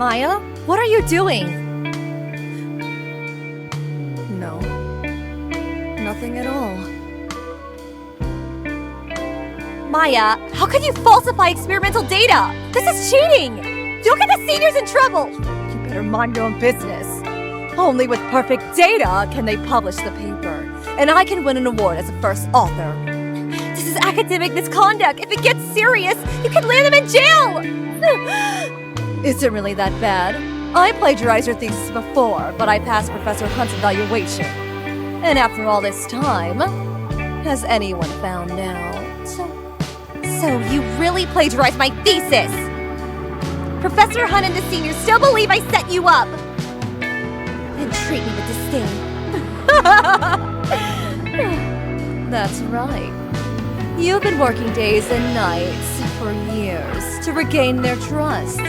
Maya, what are you doing? No. Nothing at all. Maya, how can you falsify experimental data? This is cheating! You'll get the seniors in trouble! You better mind your own business. Only with perfect data can they publish the paper. And I can win an award as a first author. This is academic misconduct. If it gets serious, you can land them in jail! Is it really that bad? I plagiarized your thesis before, but I passed Professor Hunt's evaluation. And after all this time, has anyone found out? So you really plagiarized my thesis! Professor Hunt and the seniors still believe I set you up! And treat me with disdain. That's right. You've been working days and nights for years to regain their trust.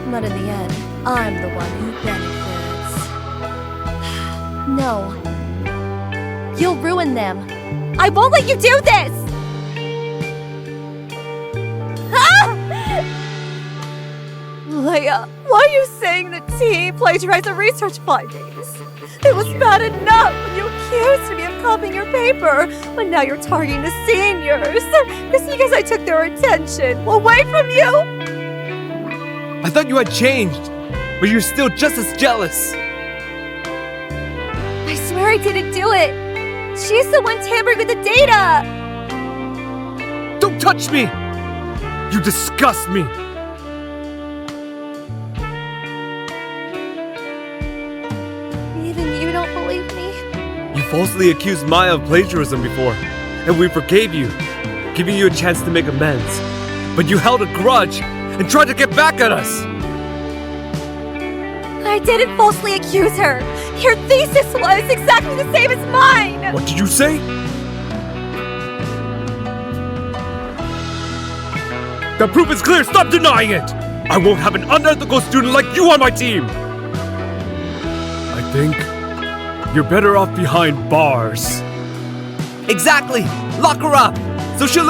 But in the end, I'm the one who benefits. No. You'll ruin them. I won't let you do this! Leia, why are you saying the team plagiarized the research findings? It was bad enough when you accused me of copying your paper, but now you're targeting the seniors. Just because I took their attention away from you? I thought you had changed, but you're still just as jealous. I swear I didn't do it. She's the one tampering with the data. Don't touch me! You disgust me! Even you don't believe me? You falsely accused Maya of plagiarism before, and we forgave you, giving you a chance to make amends. But you held a grudge and tried to get back at us! I didn't falsely accuse her! Your thesis was exactly the same as mine! What did you say? The proof is clear! Stop denying it! I won't have an unethical student like you on my team! I think you're better off behind bars. Exactly! Lock her up! So she'll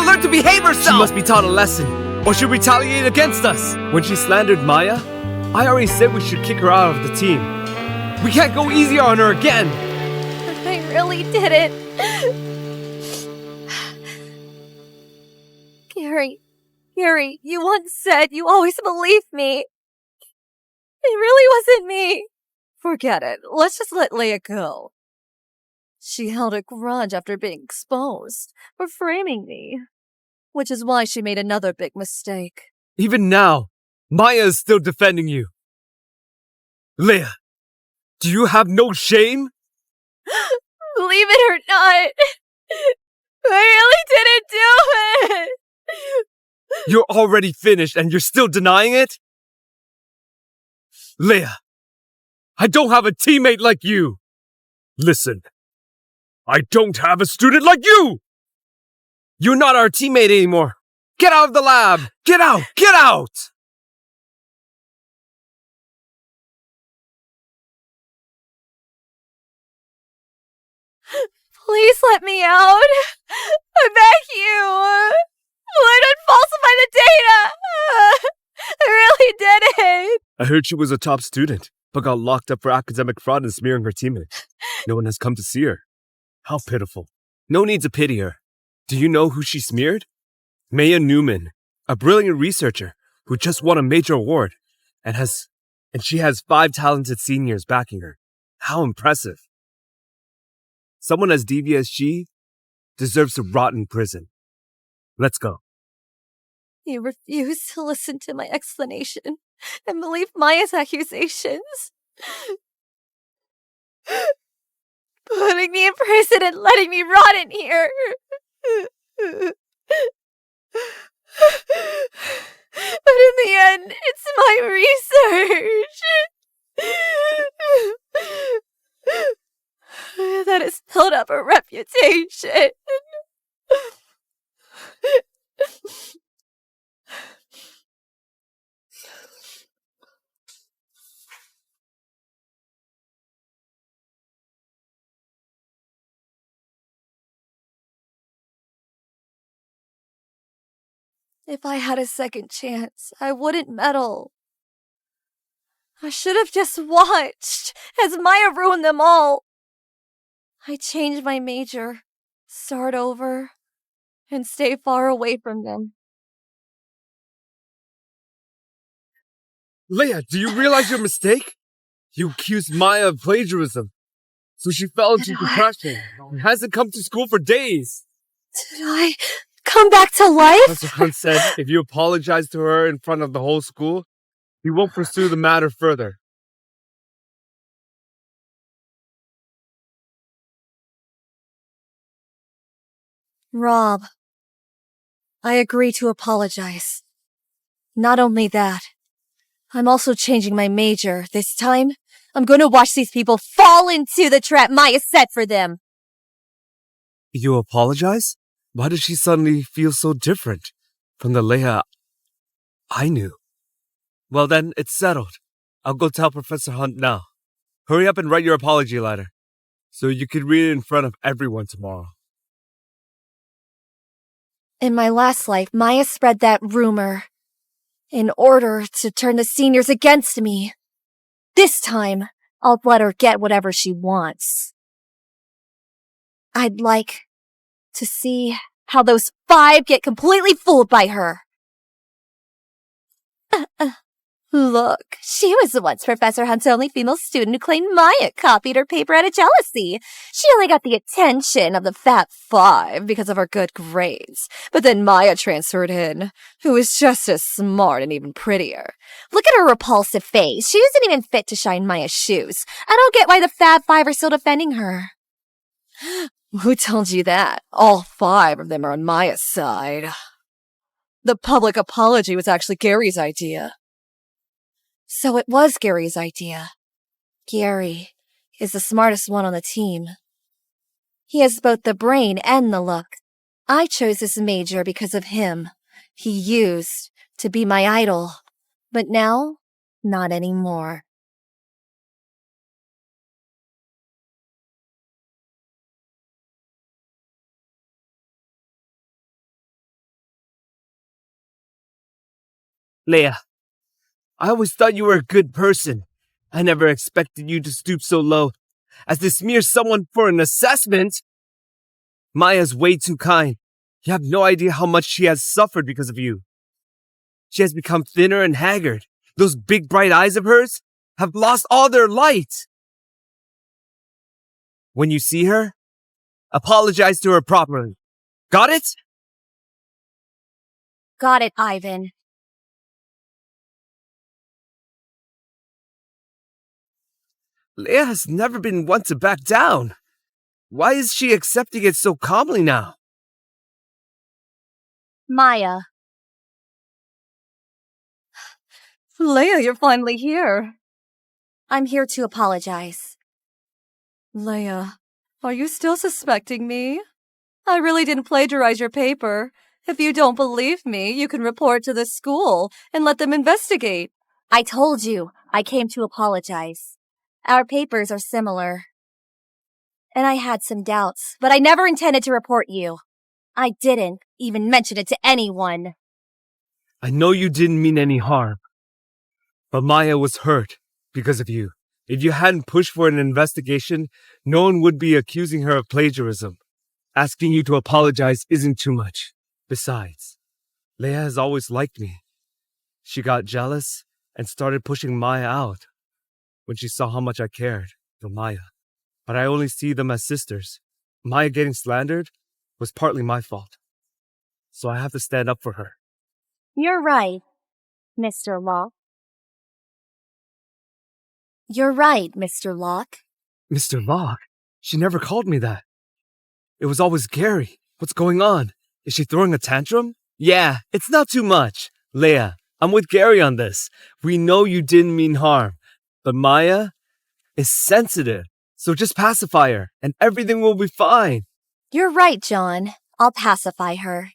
learn to behave herself! She must be taught a lesson, or she'll retaliate against us! When she slandered Maya, I already said we should kick her out of the team. We can't go easier on her again! I really didn't. Gary, you once said you always believed me. It really wasn't me. Forget it. Let's just let Leia go. She held a grudge after being exposed for framing me, which is why she made another big mistake. Even now, Maya is still defending you. Leia, do you have no shame? Believe it or not, I really didn't do it! You're already finished and you're still denying it? Leia, I don't have a teammate like you! Listen, I don't have a student like you! You're not our teammate anymore! Get out of the lab! Get out! Get out! Please let me out! I beg you! I didn't falsify the data! I really did it! I heard she was a top student, but got locked up for academic fraud and smearing her teammates. No one has come to see her. How pitiful. No need to pity her. Do you know who she smeared? Maya Newman, a brilliant researcher who just won a major award and she has 5 talented seniors backing her. How impressive. Someone as devious as she deserves to rot in prison. Let's go. You refuse to listen to my explanation and believe Maya's accusations. Putting me in prison and letting me rot in here. But in the end, it's my research that has built up a reputation. If I had a second chance, I wouldn't meddle. I should have just watched as Maya ruined them all. I changed my major, start over, and stay far away from them. Leia, do you realize your mistake? You accused Maya of plagiarism, so she fell into depression and hasn't come to school for days. Did I come back to life? Professor Hunt said if you apologize to her in front of the whole school, he won't pursue the matter further. Rob, I agree to apologize. Not only that, I'm also changing my major. This time, I'm going to watch these people fall into the trap Maya set for them. You apologize? Why does she suddenly feel so different from the Leia I knew? Well then, it's settled. I'll go tell Professor Hunt now. Hurry up and write your apology letter, so you can read it in front of everyone tomorrow. In my last life, Maya spread that rumor in order to turn the seniors against me. This time, I'll let her get whatever she wants. I'd like to see how those 5 get completely fooled by her. Look, she was once Professor Hunt's only female student who claimed Maya copied her paper out of jealousy. She only got the attention of the Fat 5 because of her good grades. But then Maya transferred in, who was just as smart and even prettier. Look at her repulsive face. She isn't even fit to shine Maya's shoes. I don't get why the Fat 5 are still defending her. Who told you that? All 5 of them are on Maya's side. The public apology was actually Gary's idea. So it was Gary's idea. Gary is the smartest one on the team. He has both the brain and the look. I chose this major because of him. He used to be my idol, but now, not anymore. Leia, I always thought you were a good person. I never expected you to stoop so low as to smear someone for an assessment. Maya's way too kind. You have no idea how much she has suffered because of you. She has become thinner and haggard. Those big bright eyes of hers have lost all their light. When you see her, apologize to her properly. Got it? Got it, Ivan. Leia has never been one to back down. Why is she accepting it so calmly now? Maya. Leia, you're finally here. I'm here to apologize. Leia, are you still suspecting me? I really didn't plagiarize your paper. If you don't believe me, you can report to the school and let them investigate. I told you, I came to apologize. Our papers are similar. And I had some doubts, but I never intended to report you. I didn't even mention it to anyone. I know you didn't mean any harm, but Maya was hurt because of you. If you hadn't pushed for an investigation, no one would be accusing her of plagiarism. Asking you to apologize isn't too much. Besides, Leia has always liked me. She got jealous and started pushing Maya out when she saw how much I cared for Maya. But I only see them as sisters. Maya getting slandered was partly my fault. So I have to stand up for her. You're right, Mr. Locke. You're right, Mr. Locke. Mr. Locke? She never called me that. It was always Gary. What's going on? Is she throwing a tantrum? Yeah, it's not too much. Leia, I'm with Gary on this. We know you didn't mean harm. But Maya is sensitive. So just pacify her, and everything will be fine. You're right, John. I'll pacify her.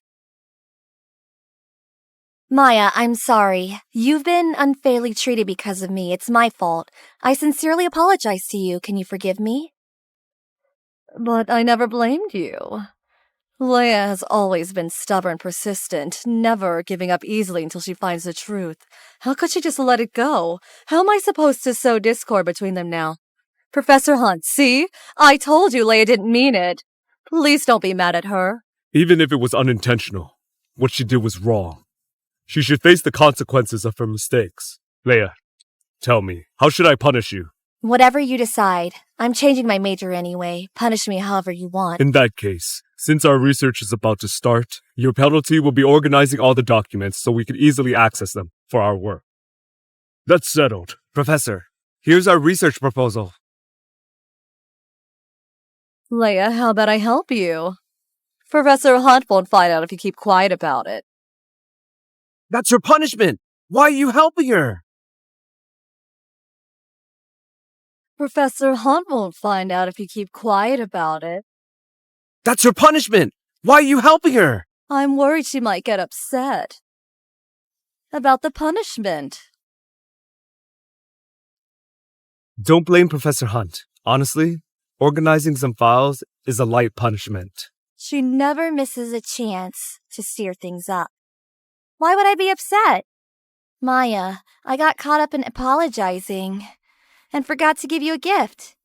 Maya, I'm sorry. You've been unfairly treated because of me. It's my fault. I sincerely apologize to you. Can you forgive me? But I never blamed you. Leia has always been stubborn, persistent, never giving up easily until she finds the truth. How could she just let it go? How am I supposed to sow discord between them now? Professor Hunt, see? I told you Leia didn't mean it. Please don't be mad at her. Even if it was unintentional, what she did was wrong. She should face the consequences of her mistakes. Leia, tell me, how should I punish you? Whatever you decide. I'm changing my major anyway. Punish me however you want. In that case, since our research is about to start, your penalty will be organizing all the documents so we can easily access them for our work. That's settled. Professor, here's our research proposal. Leia, how about I help you? Professor Hunt won't find out if you keep quiet about it. That's your punishment! Why are you helping her? Professor Hunt won't find out if you keep quiet about it. That's your punishment! Why are you helping her? I'm worried she might get upset. About the punishment. Don't blame Professor Hunt. Honestly, organizing some files is a light punishment. She never misses a chance to steer things up. Why would I be upset? Maya, I got caught up in apologizing and forgot to give you a gift.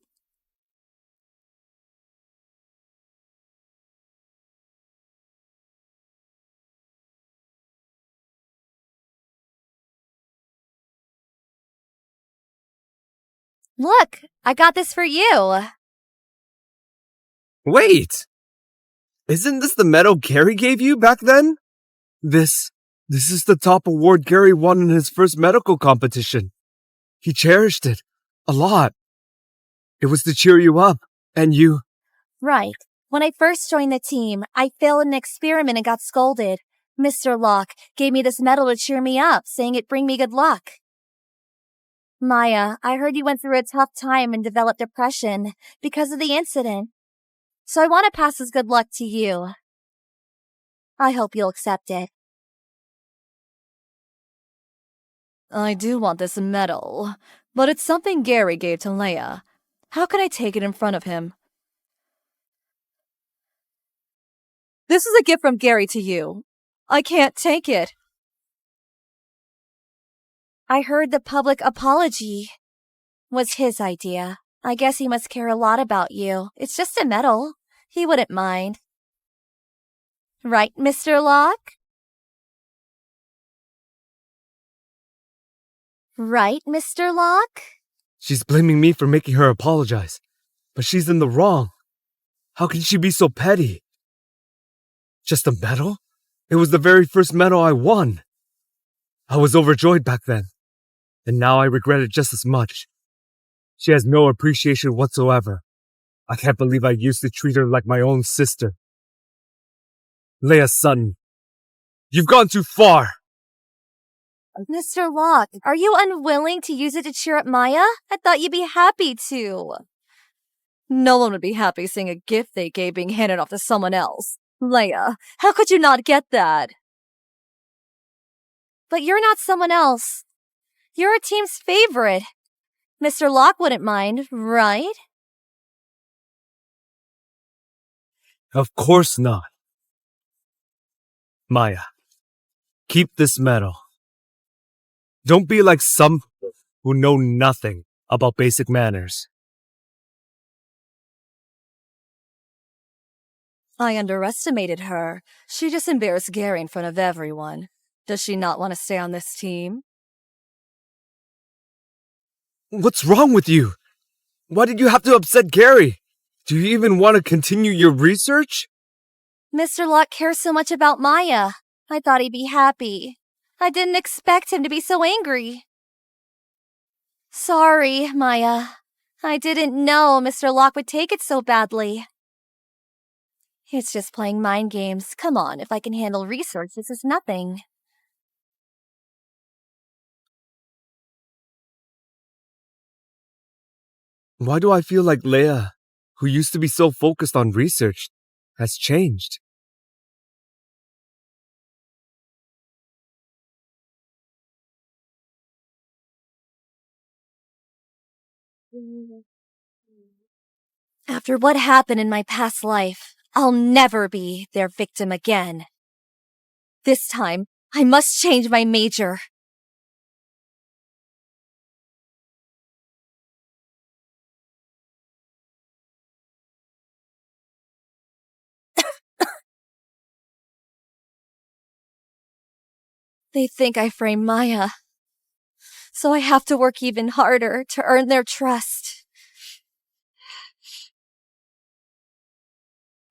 Look, I got this for you. Wait! Isn't this the medal Gary gave you back then? This is the top award Gary won in his first medical competition. He cherished it a lot. It was to cheer you up, and you... Right. When I first joined the team, I failed an experiment and got scolded. Mr. Locke gave me this medal to cheer me up, saying it'd bring me good luck. Maya, I heard you went through a tough time and developed depression because of the incident. So I want to pass this good luck to you. I hope you'll accept it. I do want this medal, but it's something Gary gave to Leia. How can I take it in front of him? This is a gift from Gary to you. I can't take it. I heard the public apology was his idea. I guess he must care a lot about you. It's just a medal. He wouldn't mind. Right, Mr. Locke? Right, Mr. Locke? She's blaming me for making her apologize, but she's in the wrong. How can she be so petty? Just a medal? It was the very first medal I won. I was overjoyed back then, and now I regret it just as much. She has no appreciation whatsoever. I can't believe I used to treat her like my own sister. Leia Sutton, you've gone too far! Mr. Locke, are you unwilling to use it to cheer up Maya? I thought you'd be happy to. No one would be happy seeing a gift they gave being handed off to someone else. Leia, how could you not get that? But you're not someone else. You're a team's favorite. Mr. Locke wouldn't mind, right? Of course not. Maya, keep this medal. Don't be like some people who know nothing about basic manners. I underestimated her. She just embarrassed Gary in front of everyone. Does she not want to stay on this team? What's wrong with you? Why did you have to upset Gary? Do you even want to continue your research? Mr. Locke cares so much about Maya. I thought he'd be happy. I didn't expect him to be so angry. Sorry, Maya. I didn't know Mr. Locke would take it so badly. It's just playing mind games. Come on, if I can handle research, this is nothing. Why do I feel like Leia, who used to be so focused on research, has changed? After what happened in my past life, I'll never be their victim again. This time, I must change my major. They think I framed Maya, so I have to work even harder to earn their trust.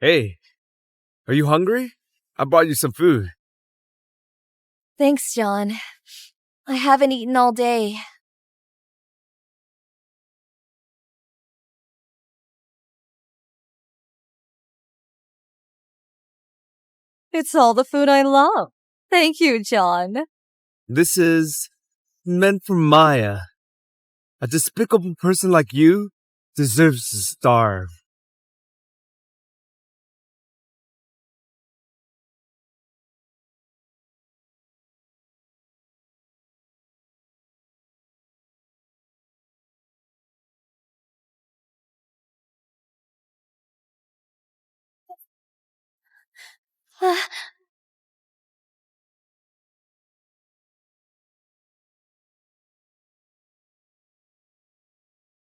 Hey, are you hungry? I brought you some food. Thanks, John. I haven't eaten all day. It's all the food I love. Thank you, John. This is meant for Maya. A despicable person like you deserves to starve.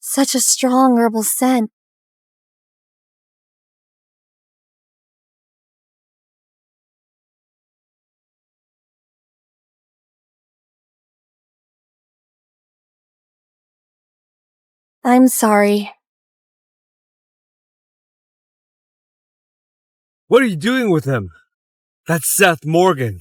Such a strong herbal scent. I'm sorry. What are you doing with him? That's Seth Morgan.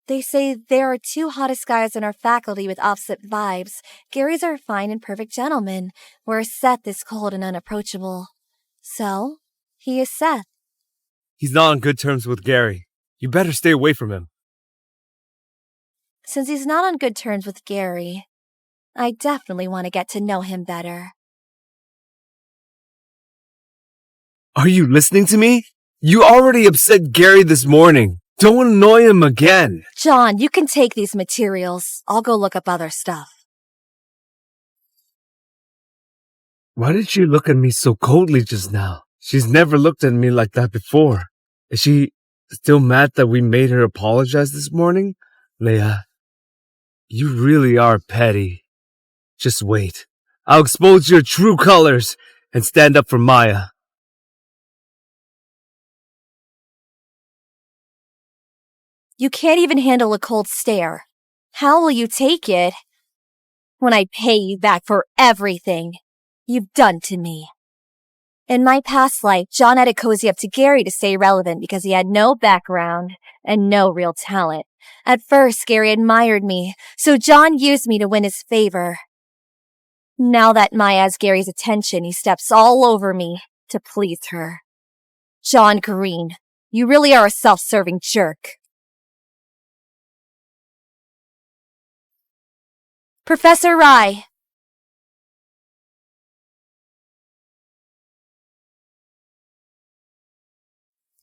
They say there are two hottest guys in our faculty with opposite vibes. Gary's our fine and perfect gentleman, whereas Seth is cold and unapproachable. So, he is Seth. He's not on good terms with Gary. You better stay away from him. Since he's not on good terms with Gary, I definitely want to get to know him better. Are you listening to me? You already upset Gary this morning. Don't annoy him again. John, you can take these materials. I'll go look up other stuff. Why did she look at me so coldly just now? She's never looked at me like that before. Is she still mad that we made her apologize this morning? Leia, you really are petty. Just wait. I'll expose your true colors and stand up for Maya. You can't even handle a cold stare. How will you take it when I pay you back for everything you've done to me? In my past life, John had to cozy up to Gary to stay relevant because he had no background and no real talent. At first, Gary admired me, so John used me to win his favor. Now that Maya has Gary's attention, he steps all over me to please her. John Green, you really are a self-serving jerk. Professor Rai.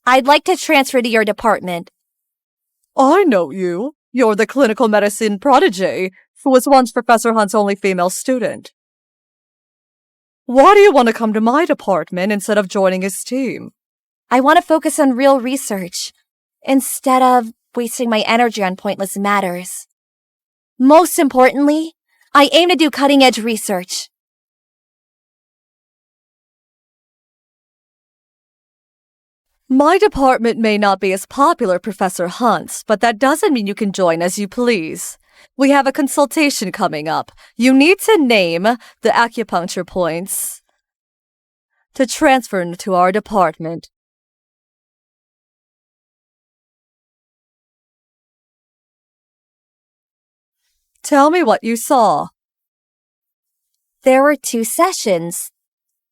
I'd like to transfer to your department. I know you. You're the clinical medicine prodigy who was once Professor Hunt's only female student. Why do you want to come to my department instead of joining his team? I want to focus on real research instead of wasting my energy on pointless matters. Most importantly, I aim to do cutting-edge research. My department may not be as popular, Professor Hunt's, but that doesn't mean you can join as you please. We have a consultation coming up. You need to name the acupuncture points to transfer to our department. Tell me what you saw. There were 2 sessions.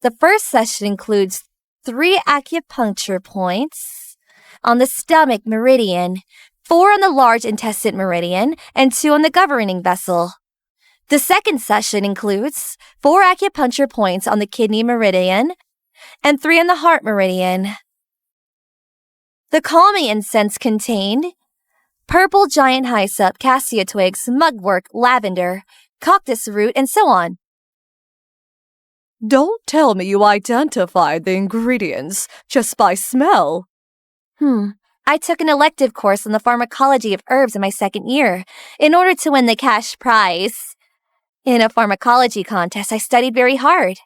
The first session includes 3 acupuncture points on the stomach meridian, 4 on the large intestine meridian, and 2 on the governing vessel. The second session includes 4 acupuncture points on the kidney meridian and 3 on the heart meridian. The calming incense contained purple giant hyssop, cassia twigs, mugwort, lavender, cactus root, and so on. Don't tell me you identified the ingredients just by smell. I took an elective course on the pharmacology of herbs in my second year in order to win the cash prize. In a pharmacology contest, I studied very hard.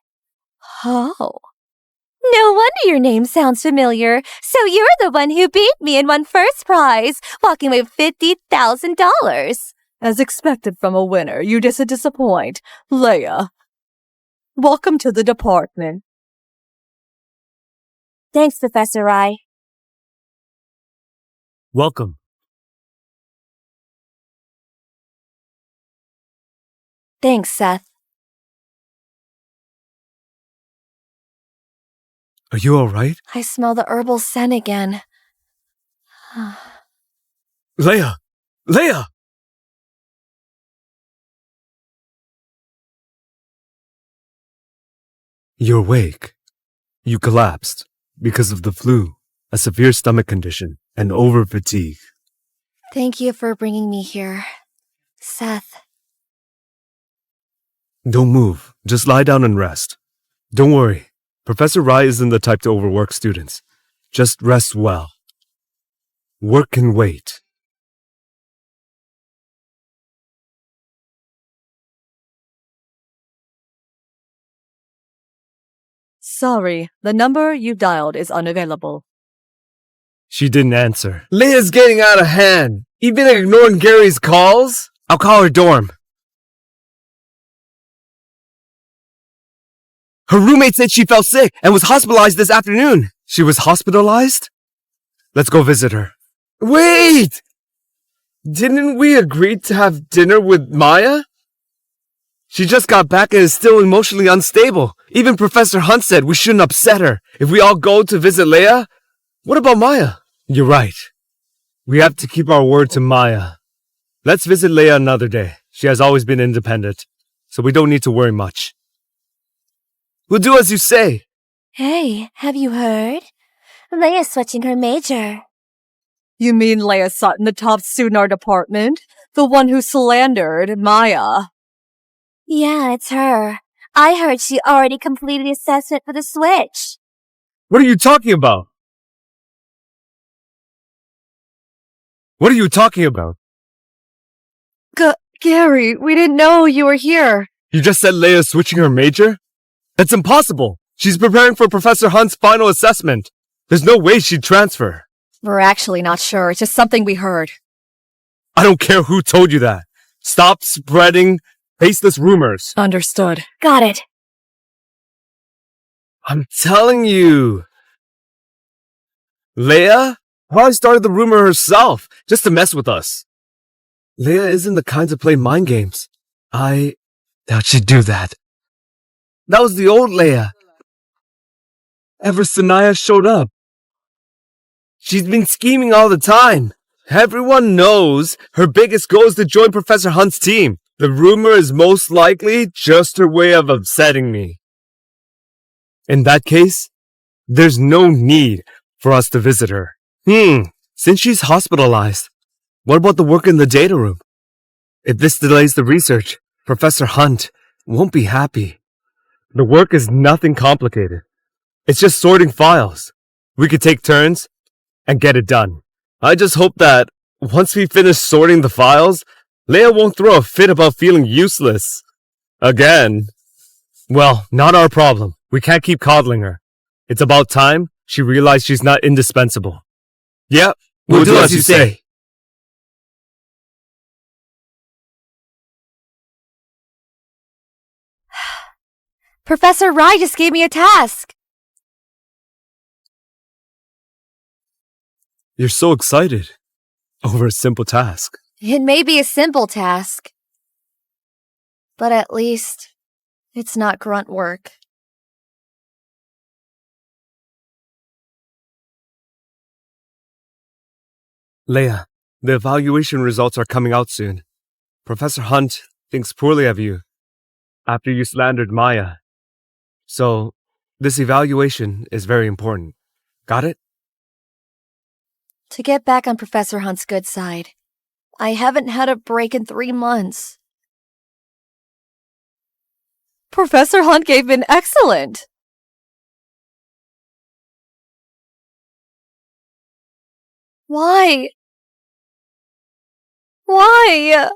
How? No wonder your name sounds familiar. So you're the one who beat me and won first prize, walking away with $50,000. As expected from a winner, you disappoint. Leia, welcome to the department. Thanks, Professor Rai. Welcome. Thanks, Seth. Are you alright? I smell the herbal scent again. Leia! Leia! You're awake. You collapsed because of the flu, a severe stomach condition, and over-fatigue. Thank you for bringing me here, Seth. Don't move. Just lie down and rest. Don't worry. Professor Rai isn't the type to overwork students. Just rest well. Work can wait. Sorry, the number you dialed is unavailable. She didn't answer. Leia's getting out of hand. Even ignoring Gary's calls? I'll call her dorm. Her roommate said she fell sick and was hospitalized this afternoon. She was hospitalized? Let's go visit her. Wait! Didn't we agree to have dinner with Maya? She just got back and is still emotionally unstable. Even Professor Hunt said we shouldn't upset her. If we all go to visit Leia, what about Maya? You're right. We have to keep our word to Maya. Let's visit Leia another day. She has always been independent, so we don't need to worry much. We'll do as you say. Hey, have you heard? Leia's switching her major. You mean Leia Sutton, the top student in our department? The one who slandered Maya? Yeah, it's her. I heard she already completed the assessment for the switch. What are you talking about? What are you talking about? Gary, we didn't know you were here. You just said Leia's switching her major? That's impossible. She's preparing for Professor Hunt's final assessment. There's no way she'd transfer. We're actually not sure. It's just something we heard. I don't care who told you that. Stop spreading baseless rumors. Understood. Got it. I'm telling you. Leia probably started the rumor herself, just to mess with us. Leia isn't the kind to play mind games. I doubt she'd do that. That was the old Leia. Ever Sanaya showed up. She's been scheming all the time. Everyone knows her biggest goal is to join Professor Hunt's team. The rumor is most likely just her way of upsetting me. In that case, there's no need for us to visit her. Since she's hospitalized, what about the work in the data room? If this delays the research, Professor Hunt won't be happy. The work is nothing complicated. It's just sorting files. We could take turns and get it done. I just hope that once we finish sorting the files, Leia won't throw a fit about feeling useless. Again. Well, not our problem. We can't keep coddling her. It's about time she realized she's not indispensable. Yep, we'll do as you say. Professor Rai just gave me a task. You're so excited over a simple task. It may be a simple task, but at least it's not grunt work. Leia, the evaluation results are coming out soon. Professor Hunt thinks poorly of you after you slandered Maya. So, this evaluation is very important. Got it? To get back on Professor Hunt's good side, I haven't had a break in 3 months. Professor Hunt gave an excellent. Why? Why?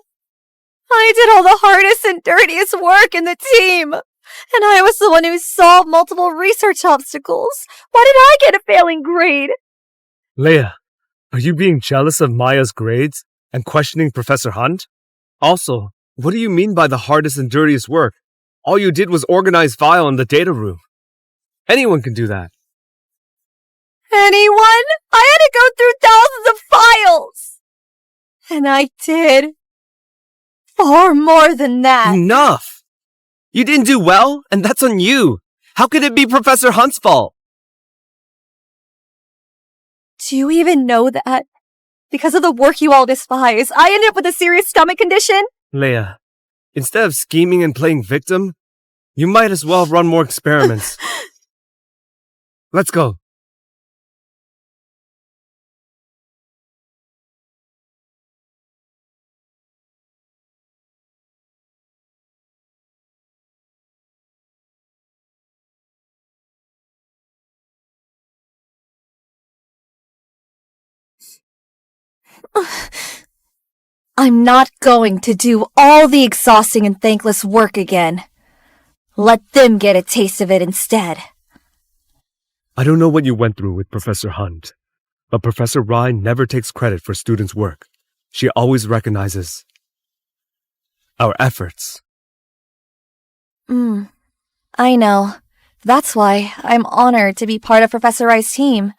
I did all the hardest and dirtiest work in the team. And I was the one who solved multiple research obstacles. Why did I get a failing grade? Leia, are you being jealous of Maya's grades and questioning Professor Hunt? Also, what do you mean by the hardest and dirtiest work? All you did was organize file in the data room. Anyone can do that. Anyone? I had to go through thousands of files. And I did far more than that. Enough! You didn't do well, and that's on you. How could it be Professor Hunt's fault? Do you even know that? Because of the work you all despise, I ended up with a serious stomach condition? Leia, instead of scheming and playing victim, you might as well run more experiments. Let's go. I'm not going to do all the exhausting and thankless work again. Let them get a taste of it instead. I don't know what you went through with Professor Hunt, but Professor Rai never takes credit for students' work. She always recognizes our efforts. I know. That's why I'm honored to be part of Professor Rai's team.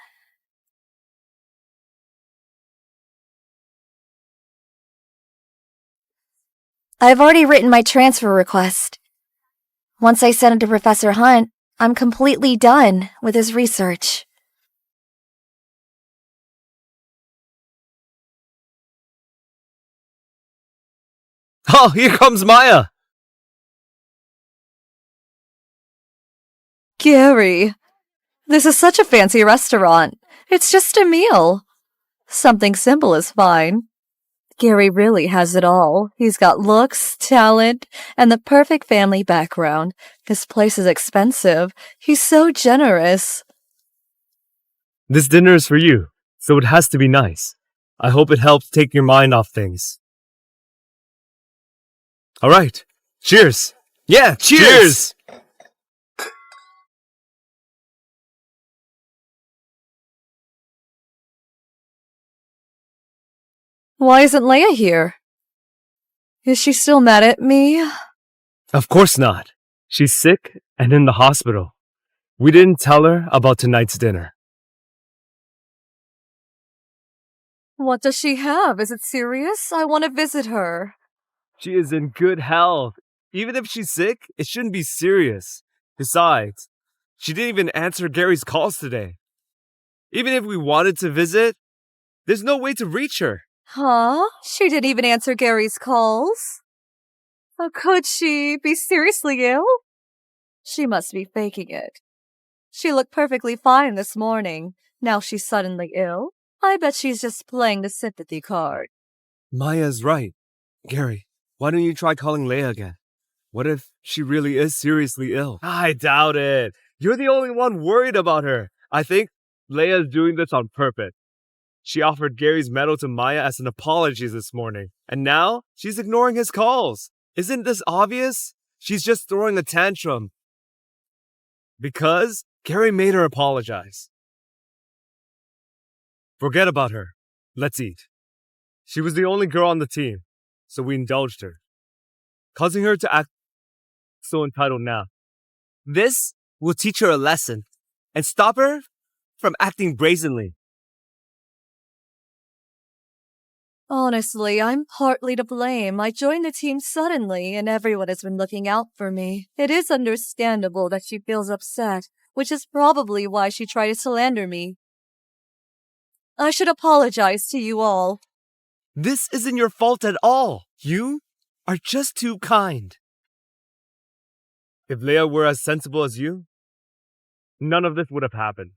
I've already written my transfer request. Once I send it to Professor Hunt, I'm completely done with his research. Oh, here comes Maya! Gary, this is such a fancy restaurant. It's just a meal. Something simple is fine. Gary really has it all. He's got looks, talent, and the perfect family background. This place is expensive. He's so generous. This dinner is for you, so it has to be nice. I hope it helps take your mind off things. All right. Cheers. Yeah, cheers! Why isn't Leia here? Is she still mad at me? Of course not. She's sick and in the hospital. We didn't tell her about tonight's dinner. What does she have? Is it serious? I want to visit her. She is in good health. Even if she's sick, it shouldn't be serious. Besides, she didn't even answer Gary's calls today. Even if we wanted to visit, there's no way to reach her. Huh? She didn't even answer Gary's calls? How could she be seriously ill? She must be faking it. She looked perfectly fine this morning. Now she's suddenly ill? I bet she's just playing the sympathy card. Maya's right. Gary, why don't you try calling Leia again? What if she really is seriously ill? I doubt it. You're the only one worried about her. I think Leia's doing this on purpose. She offered Gary's medal to Maya as an apology this morning, and now she's ignoring his calls. Isn't this obvious? She's just throwing a tantrum. Because Gary made her apologize. Forget about her. Let's eat. She was the only girl on the team, so we indulged her, causing her to act so entitled now. This will teach her a lesson and stop her from acting brazenly. Honestly, I'm partly to blame. I joined the team suddenly, and everyone has been looking out for me. It is understandable that she feels upset, which is probably why she tried to slander me. I should apologize to you all. This isn't your fault at all. You are just too kind. If Leia were as sensible as you, none of this would have happened.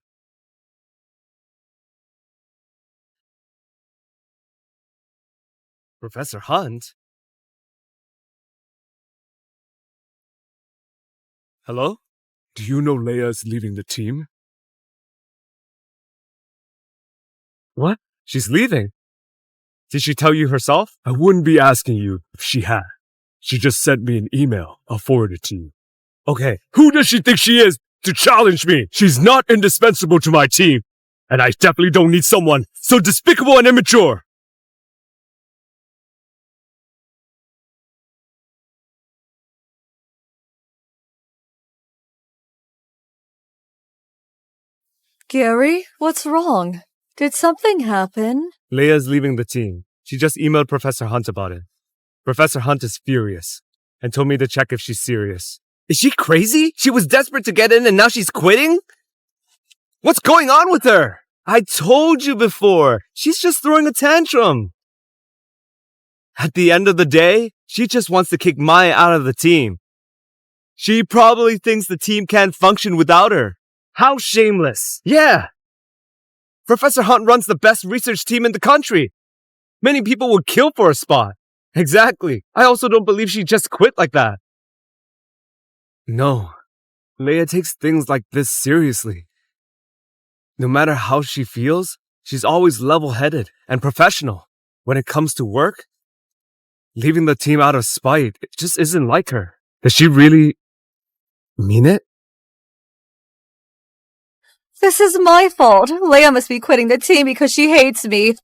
Professor Hunt? Hello? Do you know Leia is leaving the team? What? She's leaving? Did she tell you herself? I wouldn't be asking you if she had. She just sent me an email. I'll forward it to you. Okay, who does she think she is to challenge me? She's not indispensable to my team. And I definitely don't need someone so despicable and immature. Gary, what's wrong? Did something happen? Leia's leaving the team. She just emailed Professor Hunt about it. Professor Hunt is furious and told me to check if she's serious. Is she crazy? She was desperate to get in and now she's quitting? What's going on with her? I told you before. She's just throwing a tantrum. At the end of the day, she just wants to kick Maya out of the team. She probably thinks the team can't function without her. How shameless. Yeah. Professor Hunt runs the best research team in the country. Many people would kill for a spot. Exactly. I also don't believe she just quit like that. No. Leia takes things like this seriously. No matter how she feels, she's always level-headed and professional. When it comes to work, leaving the team out of spite, it just isn't like her. Does she really mean it? This is my fault. Leia must be quitting the team because she hates me.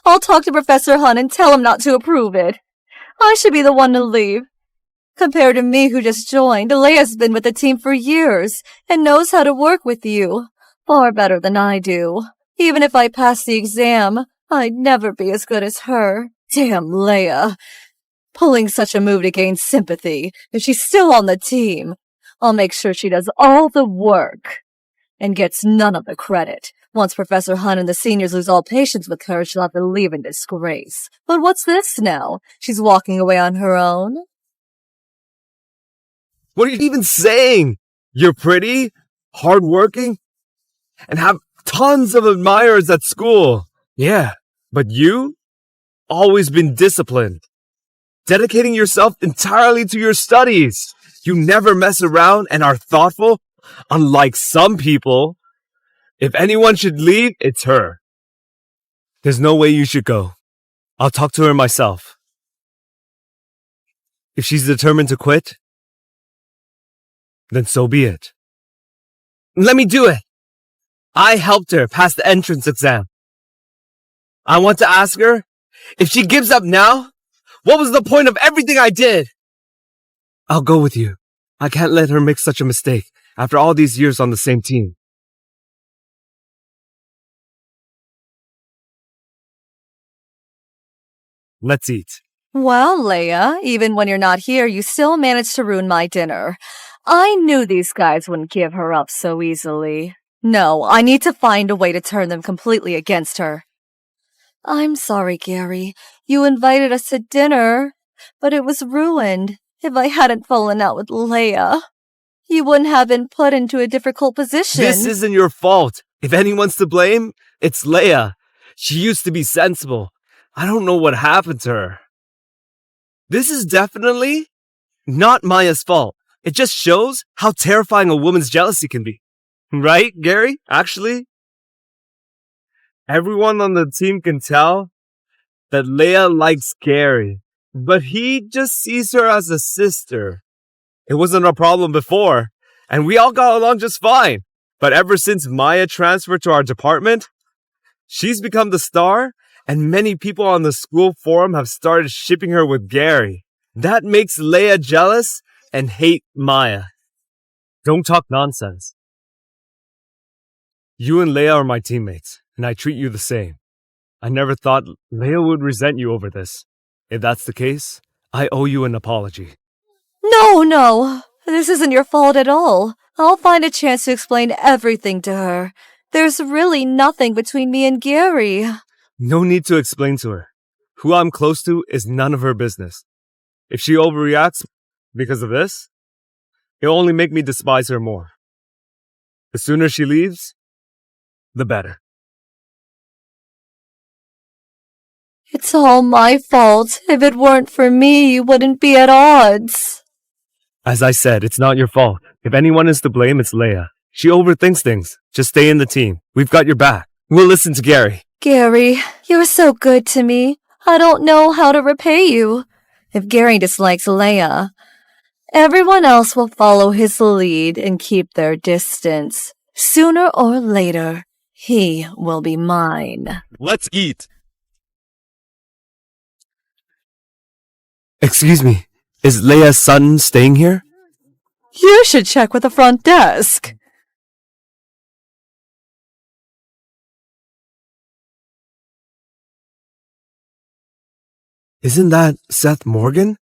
I'll talk to Professor Hunt and tell him not to approve it. I should be the one to leave. Compared to me who just joined, Leia's been with the team for years and knows how to work with you. Far better than I do. Even if I pass the exam, I'd never be as good as her. Damn Leia. Pulling such a move to gain sympathy. If she's still on the team, I'll make sure she does all the work and gets none of the credit. Once Professor Hunt and the seniors lose all patience with her, she'll have to leave in disgrace. But what's this now? She's walking away on her own? What are you even saying? You're pretty, hardworking, and have tons of admirers at school. Yeah, but you? Always been disciplined. Dedicating yourself entirely to your studies. You never mess around and are thoughtful. Unlike some people, if anyone should leave, it's her. There's no way you should go. I'll talk to her myself. If she's determined to quit, then so be it. Let me do it. I helped her pass the entrance exam. I want to ask her, if she gives up now, what was the point of everything I did? I'll go with you. I can't let her make such a mistake after all these years on the same team. Let's eat. Well, Leia, even when you're not here, you still managed to ruin my dinner. I knew these guys wouldn't give her up so easily. No, I need to find a way to turn them completely against her. I'm sorry, Gary. You invited us to dinner, but it was ruined. If I hadn't fallen out with Leia, you wouldn't have been put into a difficult position. This isn't your fault. If anyone's to blame, it's Leia. She used to be sensible. I don't know what happened to her. This is definitely not Maya's fault. It just shows how terrifying a woman's jealousy can be. Right, Gary? Actually, everyone on the team can tell that Leia likes Gary, but he just sees her as a sister. It wasn't a problem before, and we all got along just fine. But ever since Maya transferred to our department, she's become the star, and many people on the school forum have started shipping her with Gary. That makes Leia jealous and hate Maya. Don't talk nonsense. You and Leia are my teammates, and I treat you the same. I never thought Leia would resent you over this. If that's the case, I owe you an apology. No. This isn't your fault at all. I'll find a chance to explain everything to her. There's really nothing between me and Gary. No need to explain to her. Who I'm close to is none of her business. If she overreacts because of this, it'll only make me despise her more. The sooner she leaves, the better. It's all my fault. If it weren't for me, you wouldn't be at odds. As I said, it's not your fault. If anyone is to blame, it's Leia. She overthinks things. Just stay in the team. We've got your back. We'll listen to Gary. Gary, you're so good to me. I don't know how to repay you. If Gary dislikes Leia, everyone else will follow his lead and keep their distance. Sooner or later, he will be mine. Let's eat. Excuse me, is Leia's son staying here? You should check with the front desk. Isn't that Seth Morgan?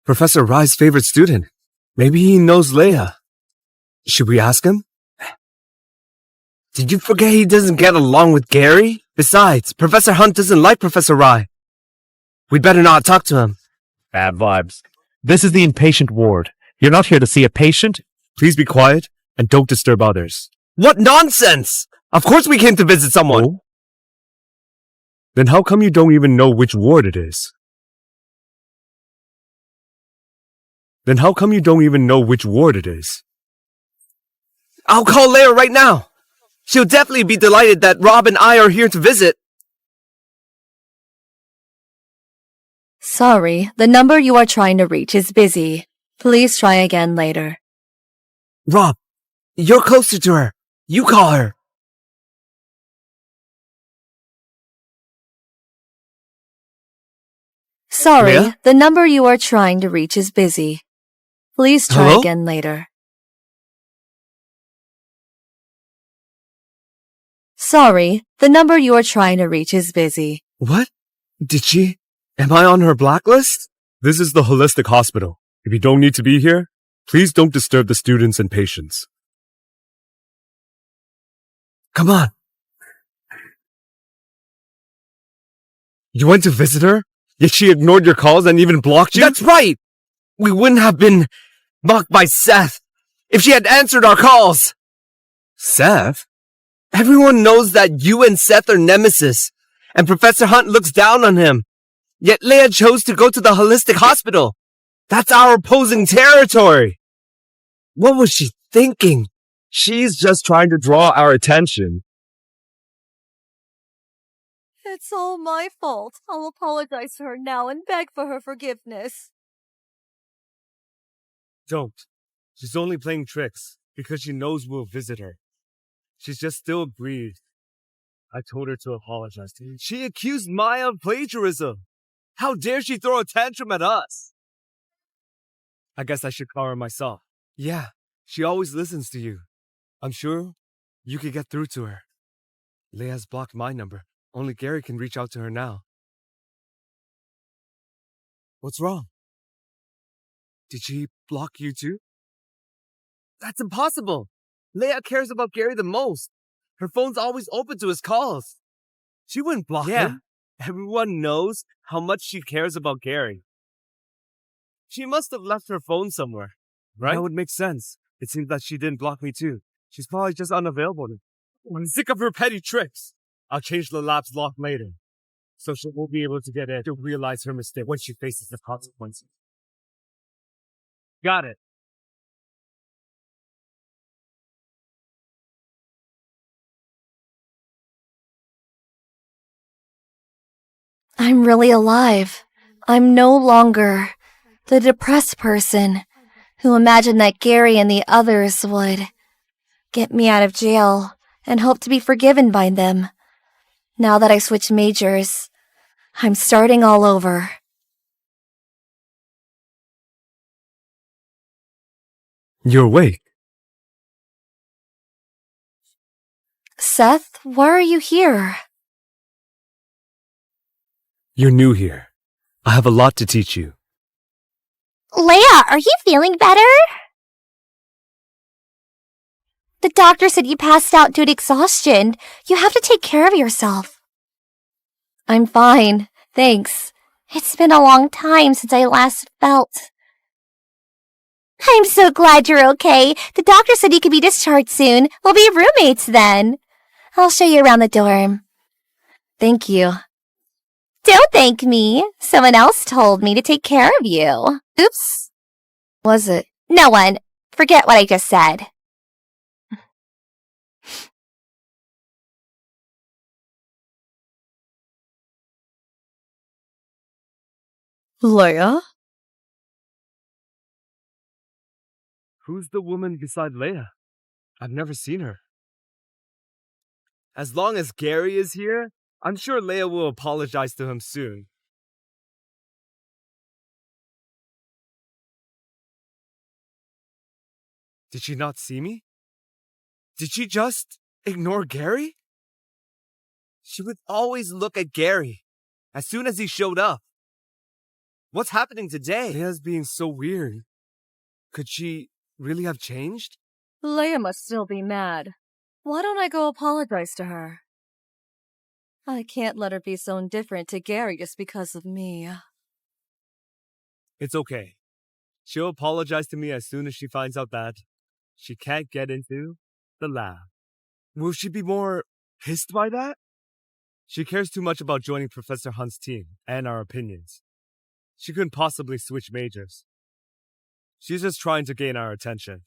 Professor Rye's favorite student. Maybe he knows Leia. Should we ask him? Did you forget he doesn't get along with Gary? Besides, Professor Hunt doesn't like Professor Rye. We'd better not talk to him. Bad vibes. This is the inpatient ward. You're not here to see a patient. Please be quiet and don't disturb others. What nonsense! Of course we came to visit someone. Oh? Then how come you don't even know which ward it is? Then how come you don't even know which ward it is? I'll call Leia right now. She'll definitely be delighted that Rob and I are here to visit. Sorry, the number you are trying to reach is busy. Please try again later. Rob, you're closer to her. You call her. Sorry, Leia? the number you are trying to reach is busy. Please try Hello? again later. Sorry, the number you are trying to reach is busy. What? Did she? Am I on her blacklist? This is the holistic hospital. If you don't need to be here, please don't disturb the students and patients. Come on. You went to visit her, yet she ignored your calls and even blocked you? That's right! We wouldn't have been mocked by Seth if she had answered our calls. Seth? Everyone knows that you and Seth are nemesis, and Professor Hunt looks down on him. Yet Leia chose to go to the holistic hospital. That's our opposing territory. What was she thinking? She's just trying to draw our attention. It's all my fault. I'll apologize to her now and beg for her forgiveness. Don't. She's only playing tricks because she knows we'll visit her. She's just still aggrieved. I told her to apologize to you. She accused Maya of plagiarism. How dare she throw a tantrum at us? I guess I should call her myself. Yeah, she always listens to you. I'm sure you could get through to her. Leia's blocked my number. Only Gary can reach out to her now. What's wrong? Did she block you too? That's impossible. Leia cares about Gary the most. Her phone's always open to his calls. She wouldn't block him. Everyone knows how much she cares about Gary. She must have left her phone somewhere, right? That would make sense. It seems that she didn't block me too. She's probably just unavailable. I'm sick of her petty tricks. I'll change the lab's lock later, so she won't be able to get in to realize her mistake when she faces the consequences. Got it. I'm really alive. I'm no longer the depressed person who imagined that Gary and the others would get me out of jail and hope to be forgiven by them. Now that I switched majors, I'm starting all over. You're awake. Seth, why are you here? You're new here. I have a lot to teach you. Leia, are you feeling better? The doctor said you passed out due to exhaustion. You have to take care of yourself. I'm fine, thanks. It's been a long time since I last felt. I'm so glad you're okay. The doctor said you could be discharged soon. We'll be roommates then. I'll show you around the dorm. Thank you. Don't thank me. Someone else told me to take care of you. Oops. Was it? No one. Forget what I just said. Leia? Who's the woman beside Leia? I've never seen her. As long as Gary is here, I'm sure Leia will apologize to him soon. Did she not see me? Did she just ignore Gary? She would always look at Gary as soon as he showed up. What's happening today? Leia's being so weird. Could she really have changed? Leia must still be mad. Why don't I go apologize to her? I can't let her be so indifferent to Gary just because of me. It's okay. She'll apologize to me as soon as she finds out that she can't get into the lab. Will she be more pissed by that? She cares too much about joining Professor Hunt's team and our opinions. She couldn't possibly switch majors. She's just trying to gain our attention.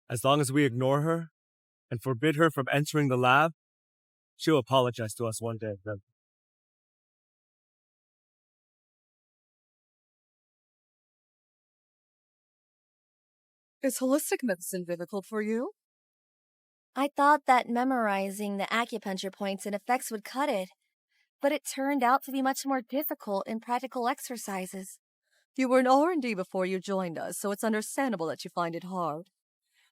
As long as we ignore her and forbid her from entering the lab, she'll apologize to us one day. Is holistic medicine difficult for you? I thought that memorizing the acupuncture points and effects would cut it, but it turned out to be much more difficult in practical exercises. You were an R&D before you joined us, so it's understandable that you find it hard.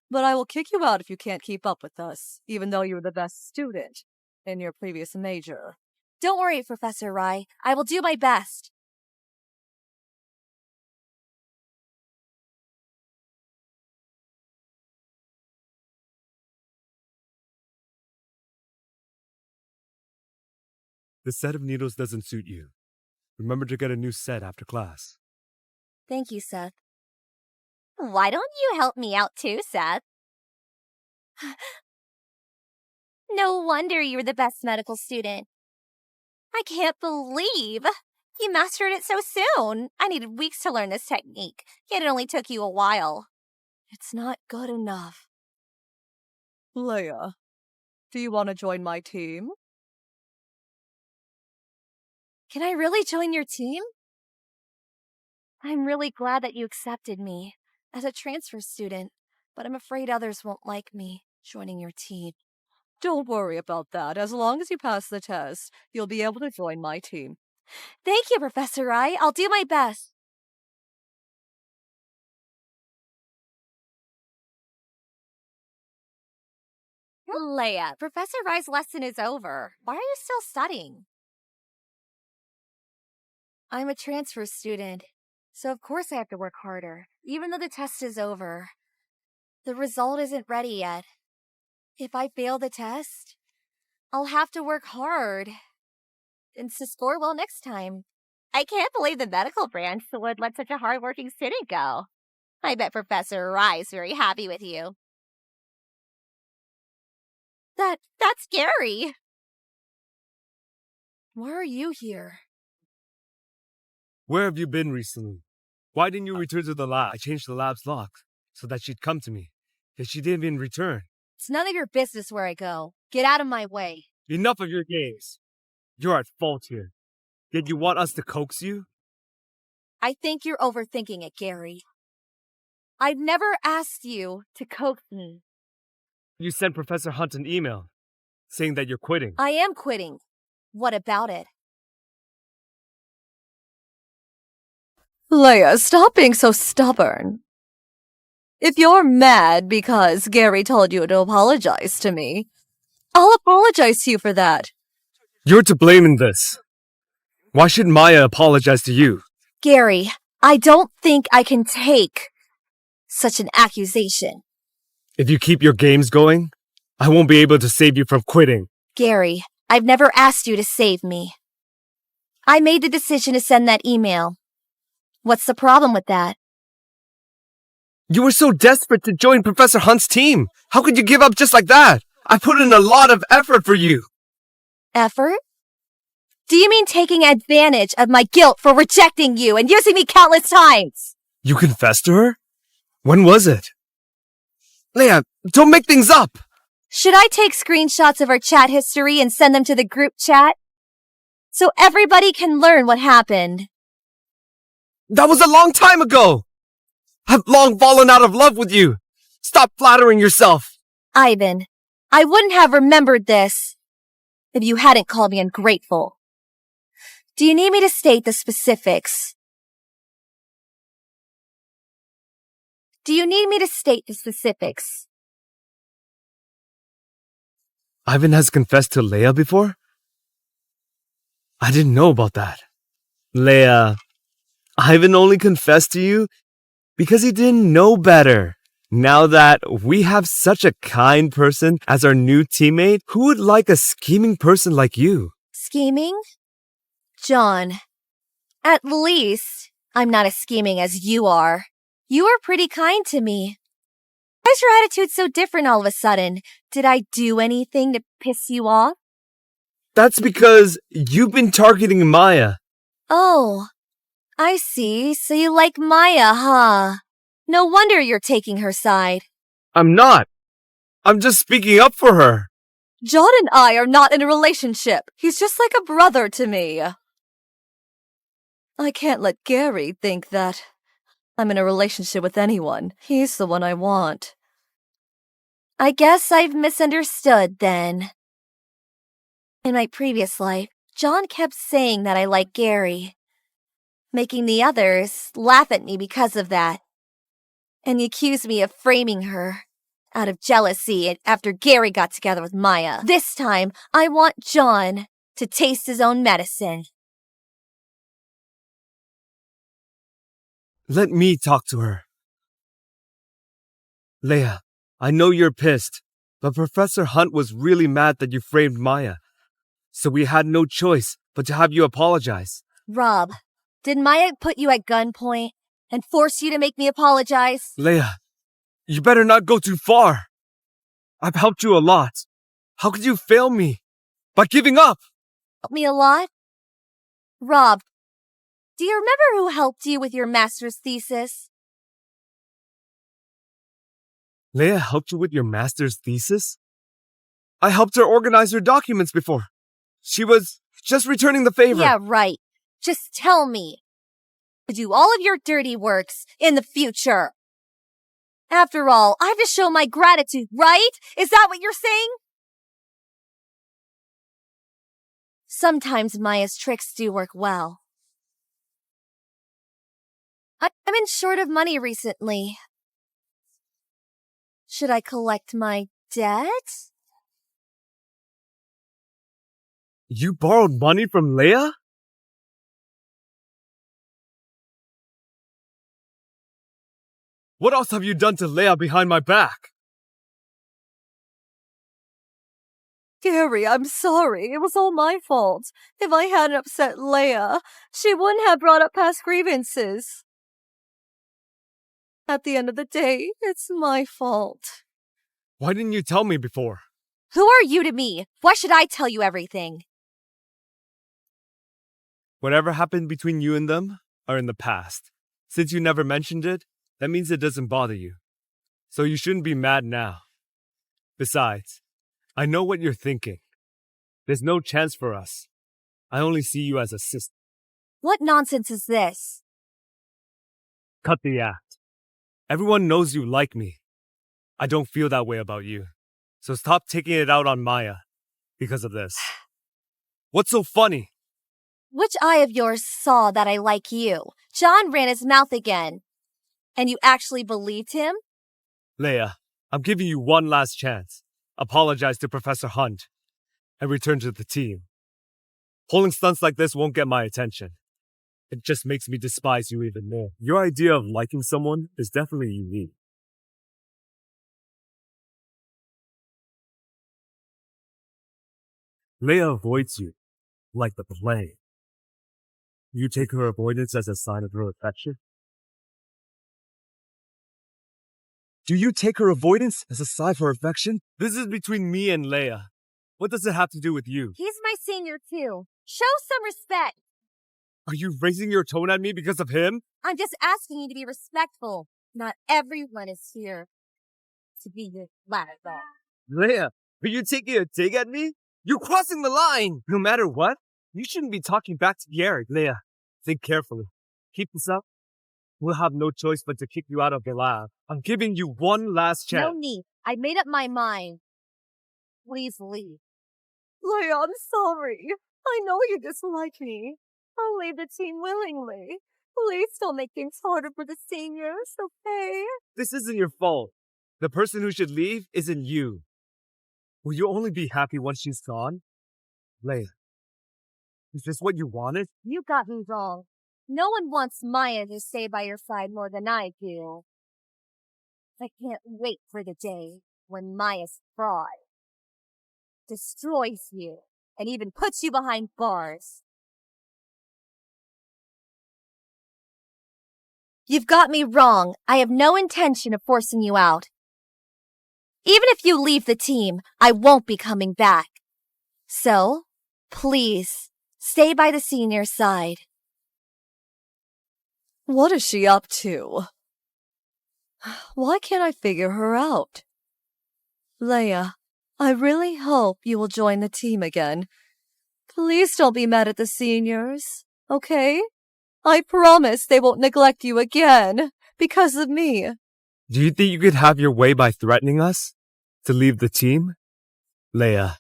But I will kick you out if you can't keep up with us, even though you were the best student in your previous major. Don't worry, Professor Rai. I will do my best. The set of needles doesn't suit you. Remember to get a new set after class. Thank you, Seth. Why don't you help me out too, Seth? No wonder you were the best medical student. I can't believe you mastered it so soon. I needed weeks to learn this technique, yet it only took you a while. It's not good enough. Leia, do you want to join my team? Can I really join your team? I'm really glad that you accepted me as a transfer student, but I'm afraid others won't like me joining your team. Don't worry about that. As long as you pass the test, you'll be able to join my team. Thank you, Professor Rai. I'll do my best. Leia, Professor Rai's lesson is over. Why are you still studying? I'm a transfer student, so of course I have to work harder, even though the test is over. The result isn't ready yet. If I fail the test, I'll have to work hard and to score well next time. I can't believe the medical branch would let such a hard-working student go. I bet Professor Rai is very happy with you. That's scary. Why are you here? Where have you been recently? Why didn't you return to the lab? I changed the lab's lock so that she'd come to me, yet she didn't even return. It's none of your business where I go. Get out of my way. Enough of your games. You're at fault here. Yet you want us to coax you? I think you're overthinking it, Gary. I've never asked you to coax me. You sent Professor Hunt an email saying that you're quitting. I am quitting. What about it? Leia, stop being so stubborn. If you're mad because Gary told you to apologize to me, I'll apologize to you for that. You're to blame in this. Why should Maya apologize to you? Gary, I don't think I can take such an accusation. If you keep your games going, I won't be able to save you from quitting. Gary, I've never asked you to save me. I made the decision to send that email. What's the problem with that? You were so desperate to join Professor Hunt's team. How could you give up just like that? I put in a lot of effort for you. Effort? Do you mean taking advantage of my guilt for rejecting you and using me countless times? You confessed to her? When was it? Leia, don't make things up! Should I take screenshots of our chat history and send them to the group chat? So everybody can learn what happened. That was a long time ago! I've long fallen out of love with you! Stop flattering yourself! Ivan, I wouldn't have remembered this if you hadn't called me ungrateful. Do you need me to state the specifics? Ivan has confessed to Leia before? I didn't know about that. Leia, Ivan only confessed to you because he didn't know better. Now that we have such a kind person as our new teammate, who would like a scheming person like you? Scheming? John, at least I'm not as scheming as you are. You are pretty kind to me. Why is your attitude so different all of a sudden? Did I do anything to piss you off? That's because you've been targeting Maya. Oh, I see. So you like Maya, huh? No wonder you're taking her side. I'm not. I'm just speaking up for her. John and I are not in a relationship. He's just like a brother to me. I can't let Gary think that I'm in a relationship with anyone. He's the one I want. I guess I've misunderstood then. In my previous life, John kept saying that I like Gary, making the others laugh at me because of that. And he accused me of framing her out of jealousy after Gary got together with Maya. This time, I want John to taste his own medicine. Let me talk to her. Leia, I know you're pissed, but Professor Hunt was really mad that you framed Maya. So we had no choice but to have you apologize. Rob, did Maya put you at gunpoint and force you to make me apologize? Leia, you better not go too far. I've helped you a lot. How could you fail me? By giving up! Helped me a lot? Rob, do you remember who helped you with your master's thesis? Leia helped you with your master's thesis? I helped her organize her documents before. She was just returning the favor. Yeah, right. Just tell me. To do all of your dirty works in the future. After all, I have to show my gratitude, right? Is that what you're saying? Sometimes Maya's tricks do work well. I've been short of money recently. Should I collect my debt? You borrowed money from Leia? What else have you done to Leia behind my back? Gary, I'm sorry. It was all my fault. If I hadn't upset Leia, she wouldn't have brought up past grievances. At the end of the day, it's my fault. Why didn't you tell me before? Who are you to me? Why should I tell you everything? Whatever happened between you and them are in the past. Since you never mentioned it, that means it doesn't bother you. So you shouldn't be mad now. Besides, I know what you're thinking. There's no chance for us. I only see you as a sister. What nonsense is this? Cut the act. Everyone knows you like me. I don't feel that way about you. So stop taking it out on Maya because of this. What's so funny? Which eye of yours saw that I like you? John ran his mouth again. And you actually believed him? Leia, I'm giving you one last chance. Apologize to Professor Hunt and return to the team. Pulling stunts like this won't get my attention. It just makes me despise you even more. Your idea of liking someone is definitely unique. Leia avoids you, like the plague. You take her avoidance as a sign of her affection? Do you take her avoidance as a sign for affection? This is between me and Leia. What does it have to do with you? He's my senior too. Show some respect. Are you raising your tone at me because of him? I'm just asking you to be respectful. Not everyone is here to be your lapdog. Leia, are you taking a dig at me? You're crossing the line! No matter what, you shouldn't be talking back to Garrett. Leia, think carefully. Keep this up, we'll have no choice but to kick you out of the lab. I'm giving you one last chance. No need. I made up my mind. Please leave. Leia, I'm sorry. I know you dislike me. I'll leave the team willingly. Please don't make things harder for the seniors, okay? This isn't your fault. The person who should leave isn't you. Will you only be happy once she's gone? Leia, is this what you wanted? You got me wrong. No one wants Maya to stay by your side more than I do. I can't wait for the day when Maya's fraud destroys you and even puts you behind bars. You've got me wrong. I have no intention of forcing you out. Even if you leave the team, I won't be coming back. So, please, stay by the senior side. What is she up to? Why can't I figure her out? Leia, I really hope you will join the team again. Please don't be mad at the seniors, okay? I promise they won't neglect you again because of me. Do you think you could have your way by threatening us to leave the team? Leia,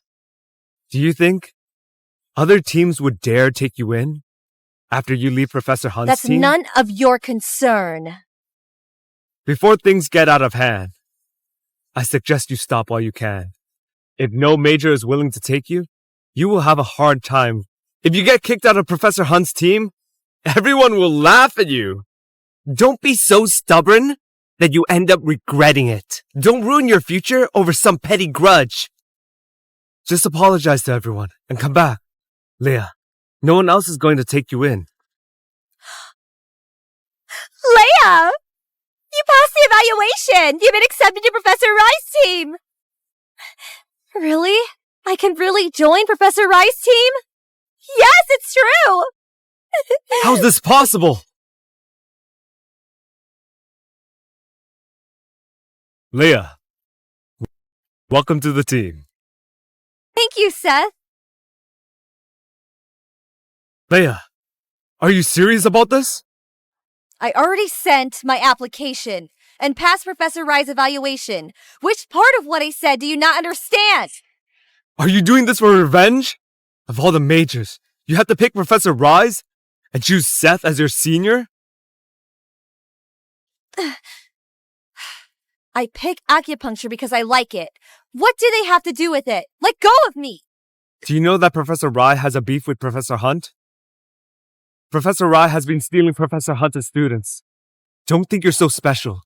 do you think other teams would dare take you in after you leave Professor Hunt's team? That's none of your concern. Before things get out of hand, I suggest you stop while you can. If no major is willing to take you, you will have a hard time. If you get kicked out of Professor Hunt's team, everyone will laugh at you. Don't be so stubborn that you end up regretting it. Don't ruin your future over some petty grudge. Just apologize to everyone and come back. Leia, no one else is going to take you in. Leia! You passed the evaluation! You've been accepted to Professor Rai's team! Really? I can really join Professor Rai's team? Yes, it's true! How's this possible? Leia, welcome to the team. Thank you, Seth. Leia, are you serious about this? I already sent my application and passed Professor Rai's evaluation. Which part of what I said do you not understand? Are you doing this for revenge? Of all the majors, you have to pick Professor Rise and choose Seth as your senior? I pick acupuncture because I like it. What do they have to do with it? Let go of me! Do you know that Professor Rai has a beef with Professor Hunt? Professor Rai has been stealing Professor Hunt's students. Don't think you're so special.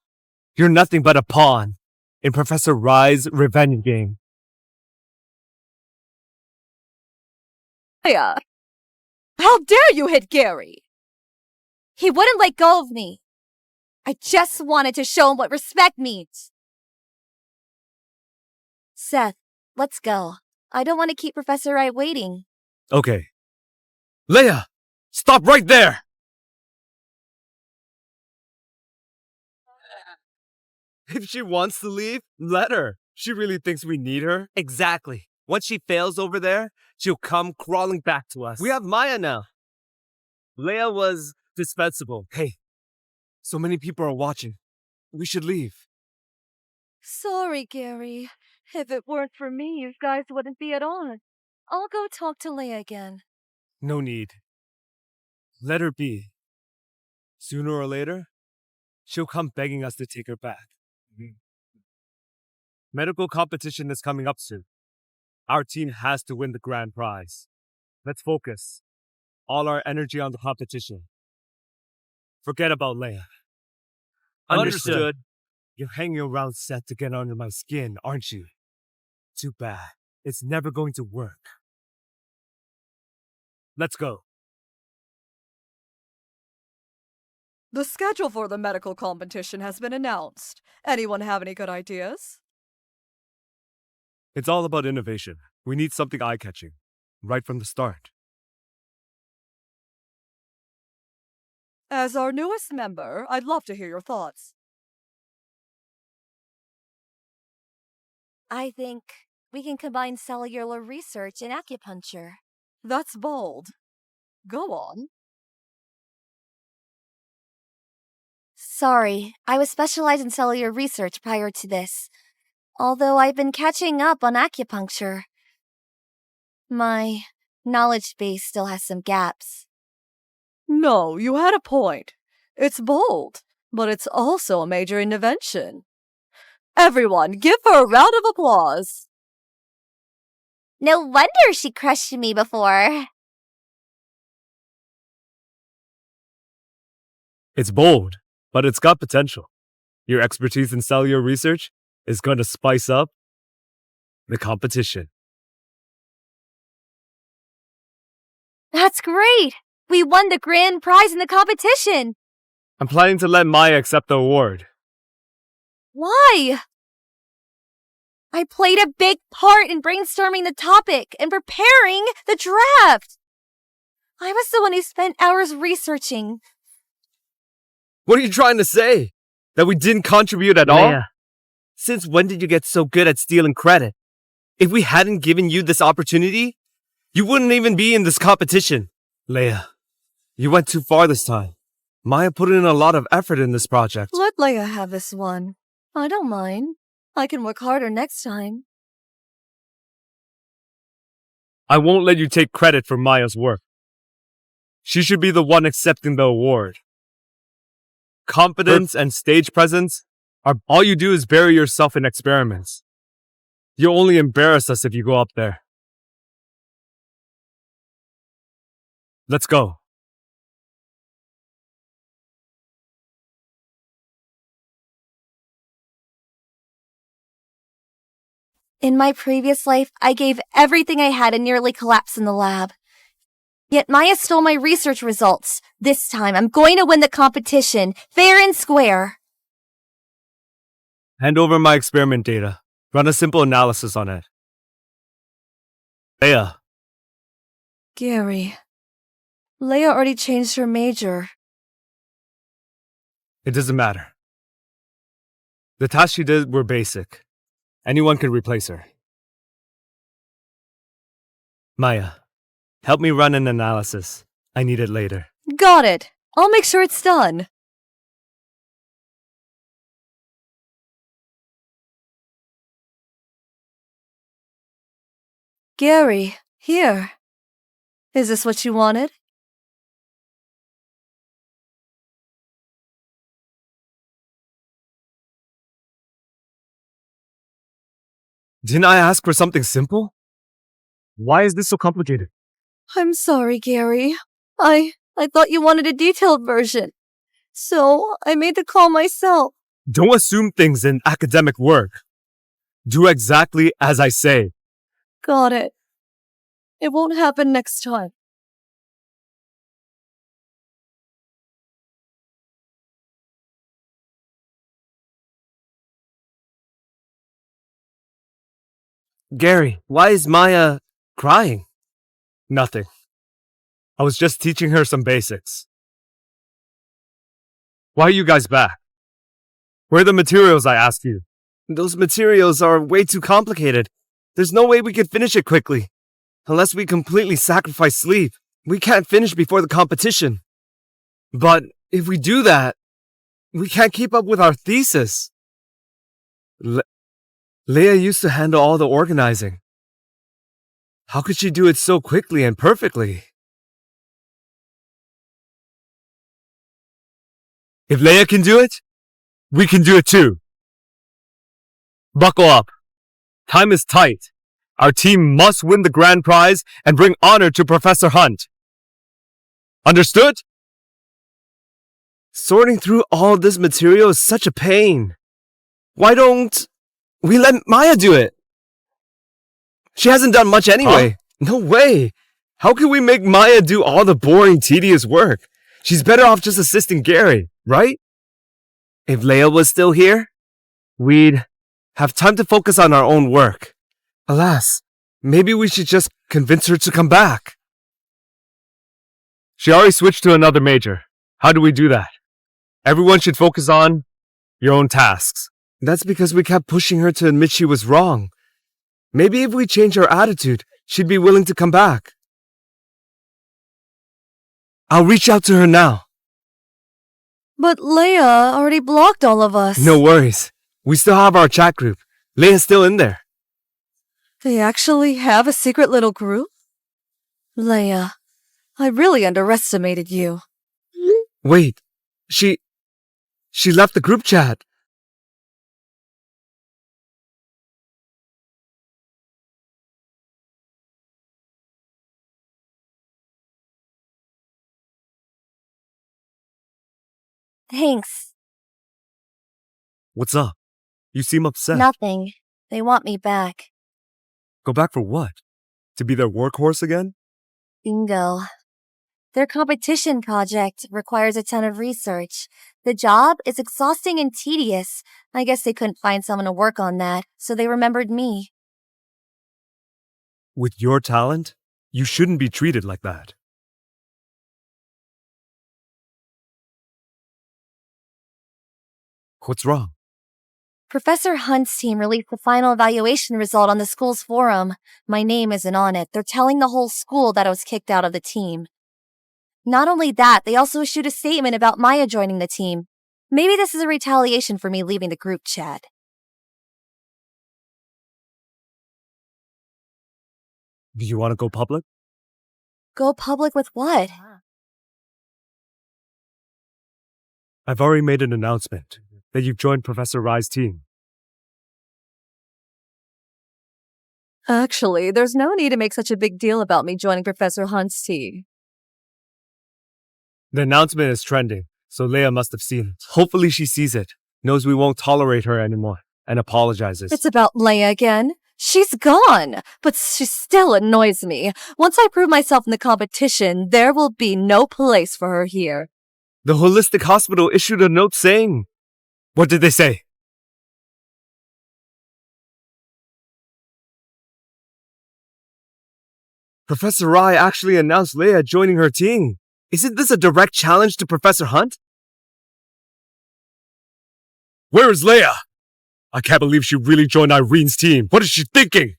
You're nothing but a pawn in Professor Rai's revenge game. Leia, how dare you hit Gary? He wouldn't let go of me. I just wanted to show him what respect means. Seth, let's go. I don't want to keep Professor Rai waiting. Okay. Leia, stop right there! If she wants to leave, let her. She really thinks we need her. Exactly. Once she fails over there, she'll come crawling back to us. We have Maya now. Leia was dispensable. Hey, so many people are watching. We should leave. Sorry, Gary. If it weren't for me, you guys wouldn't be at on. I'll go talk to Leia again. No need. Let her be. Sooner or later, she'll come begging us to take her back. Medical competition is coming up soon. Our team has to win the grand prize. Let's focus all our energy on the competition. Forget about Leia. Understood. You're hanging around Seth to get under my skin, aren't you? Too bad. It's never going to work. Let's go. The schedule for the medical competition has been announced. Anyone have any good ideas? It's all about innovation. We need something eye-catching, right from the start. As our newest member, I'd love to hear your thoughts. I think we can combine cellular research and acupuncture. That's bold. Go on. Sorry, I was specialized in cellular research prior to this, although I've been catching up on acupuncture. My knowledge base still has some gaps. No, you had a point. It's bold, but it's also a major intervention. Everyone, give her a round of applause. No wonder she crushed me before. It's bold, but it's got potential. Your expertise in cellular research is going to spice up the competition. That's great! We won the grand prize in the competition! I'm planning to let Maya accept the award. Why? I played a big part in brainstorming the topic and preparing the draft. I was the one who spent hours researching. What are you trying to say? That we didn't contribute at all? Since when did you get so good at stealing credit? If we hadn't given you this opportunity, you wouldn't even be in this competition. Leia, you went too far this time. Maya put in a lot of effort in this project. Let Leia have this one. I don't mind. I can work harder next time. I won't let you take credit for Maya's work. She should be the one accepting the award. Confidence and stage presence are all you do is bury yourself in experiments. You'll only embarrass us if you go up there. Let's go. In my previous life, I gave everything I had and nearly collapsed in the lab. Yet Maya stole my research results. This time, I'm going to win the competition, fair and square. Hand over my experiment data. Run a simple analysis on it. Leia. Gary. Leia already changed her major. It doesn't matter. The tasks she did were basic. Anyone can replace her. Maya, help me run an analysis. I need it later. Got it. I'll make sure it's done. Gary, here. Is this what you wanted? Didn't I ask for something simple? Why is this so complicated? I'm sorry, Gary. I thought you wanted a detailed version. So, I made the call myself. Don't assume things in academic work. Do exactly as I say. Got it. It won't happen next time. Gary, why is Maya crying? Nothing. I was just teaching her some basics. Why are you guys back? Where are the materials I asked you? Those materials are way too complicated. There's no way we can finish it quickly. Unless we completely sacrifice sleep. We can't finish before the competition. But if we do that, we can't keep up with our thesis. Leia used to handle all the organizing. How could she do it so quickly and perfectly? If Leia can do it, we can do it too. Buckle up. Time is tight. Our team must win the grand prize and bring honor to Professor Hunt. Understood? Sorting through all this material is such a pain. Why don't we let Maya do it? She hasn't done much anyway. No way. How can we make Maya do all the boring, tedious work? She's better off just assisting Gary, right? If Leia was still here, we'd have time to focus on our own work. Alas, maybe we should just convince her to come back. She already switched to another major. How do we do that? Everyone should focus on your own tasks. That's because we kept pushing her to admit she was wrong. Maybe if we change our attitude, she'd be willing to come back. I'll reach out to her now. But Leia already blocked all of us. No worries. We still have our chat group. Leia's still in there. They actually have a secret little group? Leia, I really underestimated you. Wait, she left the group chat. Thanks. What's up? You seem upset. Nothing. They want me back. Go back for what? To be their workhorse again? Bingo. Their competition project requires a ton of research. The job is exhausting and tedious. I guess they couldn't find someone to work on that, so they remembered me. With your talent, you shouldn't be treated like that. What's wrong? Professor Hunt's team released the final evaluation result on the school's forum. My name isn't on it. They're telling the whole school that I was kicked out of the team. Not only that, they also issued a statement about Maya joining the team. Maybe this is a retaliation for me leaving the group chat. Do you want to go public? Go public with what? I've already made an announcement that you've joined Professor Rai's team. Actually, there's no need to make such a big deal about me joining Professor Hunt's team. The announcement is trending, so Leia must have seen it. Hopefully she sees it, knows we won't tolerate her anymore, and apologizes. It's about Leia again. She's gone, but she still annoys me. Once I prove myself in the competition, there will be no place for her here. The holistic hospital issued a note saying... What did they say? Professor Rai actually announced Leia joining her team. Isn't this a direct challenge to Professor Hunt? Where is Leia? I can't believe she really joined Irene's team. What is she thinking?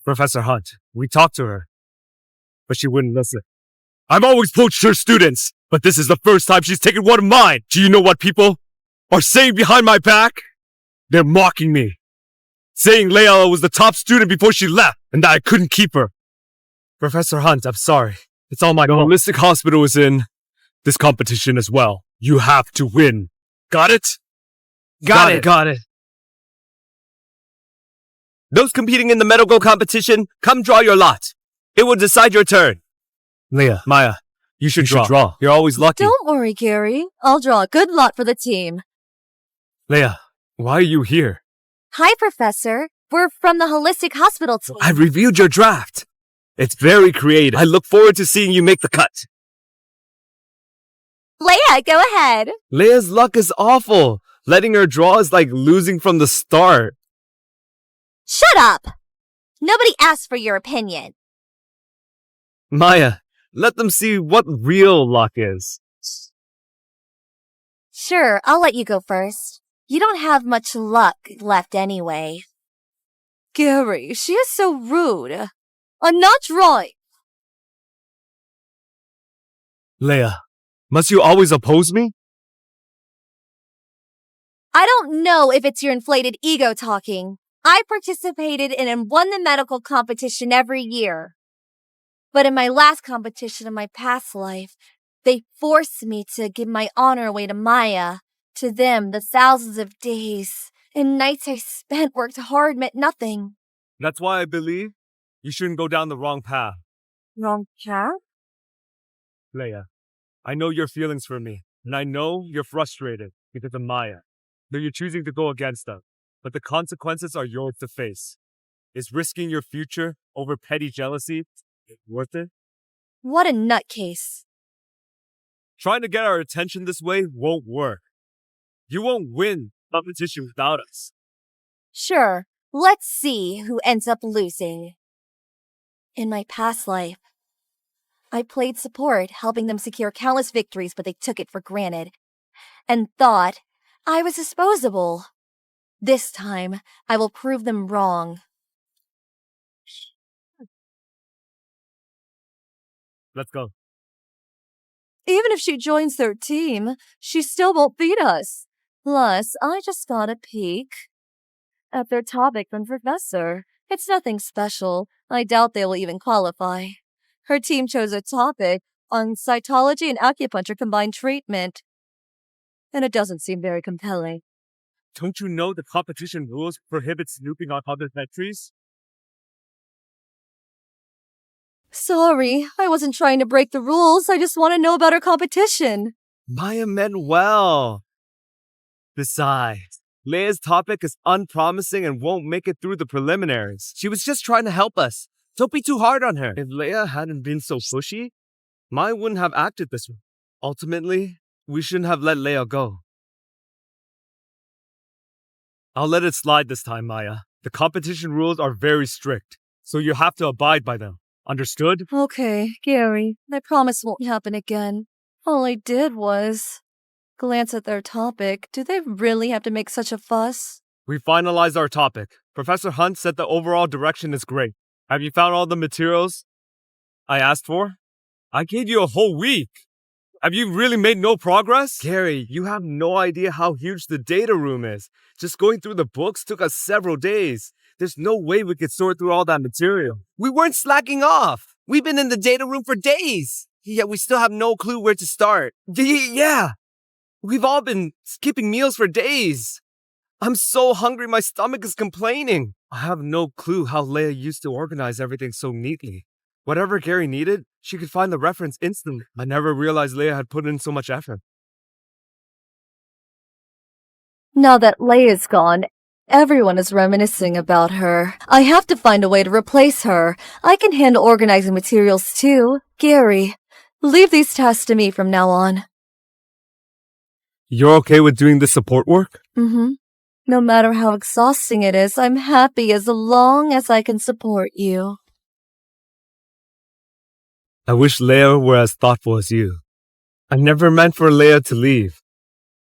Professor Hunt, we talked to her, but she wouldn't listen. I've always poached her students, but this is the first time she's taken one of mine. Do you know what people are saying behind my back? They're mocking me, saying Leia was the top student before she left and that I couldn't keep her. Professor Hunt, I'm sorry. It's all my fault. The holistic hospital is in this competition as well. You have to win. Got it? Got it. Those competing in the medical competition, come draw your lot. It will decide your turn. Leia, Maya, you should draw. You're always lucky. Don't worry, Gary. I'll draw a good lot for the team. Leia, why are you here? Hi, Professor. We're from the Holistic Hospital team. I reviewed your draft. It's very creative. I look forward to seeing you make the cut. Leia, go ahead. Leia's luck is awful. Letting her draw is like losing from the start. Shut up! Nobody asked for your opinion. Maya, let them see what real luck is. Sure, I'll let you go first. You don't have much luck left anyway. Gary, she is so rude. I'm not drawing. Leia, must you always oppose me? I don't know if it's your inflated ego talking. I participated in and won the medical competition every year. But in my last competition in my past life, they forced me to give my honor away to Maya. To them, the thousands of days and nights I spent worked hard meant nothing. That's why I believe you shouldn't go down the wrong path. Wrong path? Leia, I know your feelings for me, and I know you're frustrated because of Maya. Though you're choosing to go against them, but the consequences are yours to face. Is risking your future over petty jealousy worth it? What a nutcase. Trying to get our attention this way won't work. You won't win competition without us. Sure, let's see who ends up losing. In my past life, I played support, helping them secure countless victories, but they took it for granted and thought I was disposable. This time, I will prove them wrong. Let's go. Even if she joins their team, she still won't beat us. Plus, I just got a peek at their topic from Professor. It's nothing special. I doubt they will even qualify. Her team chose a topic on cytology and acupuncture combined treatment, and it doesn't seem very compelling. Don't you know the competition rules prohibit snooping on other entries? Sorry, I wasn't trying to break the rules. I just want to know about our competition. Maya meant well. Besides, Leia's topic is unpromising and won't make it through the preliminaries. She was just trying to help us. Don't be too hard on her. If Leia hadn't been so pushy, Maya wouldn't have acted this way. Ultimately, we shouldn't have let Leia go. I'll let it slide this time, Maya. The competition rules are very strict, so you have to abide by them. Understood? Okay, Gary, I promise won't happen again. All I did was glance at their topic. Do they really have to make such a fuss? We finalized our topic. Professor Hunt said the overall direction is great. Have you found all the materials I asked for? I gave you a whole week. Have you really made no progress? Gary, you have no idea how huge the data room is. Just going through the books took us several days. There's no way we could sort through all that material. We weren't slacking off. We've been in the data room for days. Yet we still have no clue where to start. Yeah. We've all been skipping meals for days. I'm so hungry my stomach is complaining. I have no clue how Leia used to organize everything so neatly. Whatever Gary needed, she could find the reference instantly. I never realized Leia had put in so much effort. Now that Leia's gone, everyone is reminiscing about her. I have to find a way to replace her. I can handle organizing materials too. Gary, leave these tasks to me from now on. You're okay with doing this support work? Mm-hmm. No matter how exhausting it is, I'm happy as long as I can support you. I wish Leia were as thoughtful as you. I never meant for Leia to leave,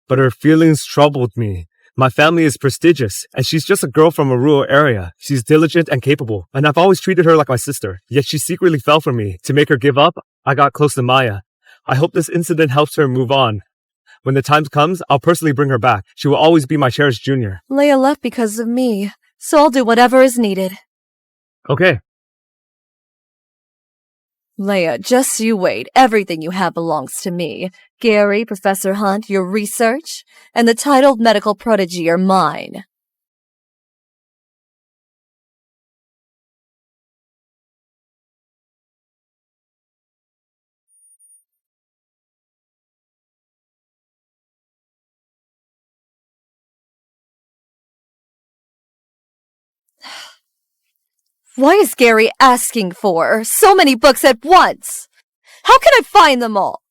but her feelings troubled me. My family is prestigious, and she's just a girl from a rural area. She's diligent and capable, and I've always treated her like my sister. Yet she secretly fell for me. To make her give up, I got close to Maya. I hope this incident helps her move on. When the time comes, I'll personally bring her back. She will always be my cherished junior. Leia left because of me, so I'll do whatever is needed. Okay. Leia, just you wait. Everything you have belongs to me. Gary, Professor Hunt, your research, and the titled medical prodigy are mine. Why is Gary asking for so many books at once? How can I find them all?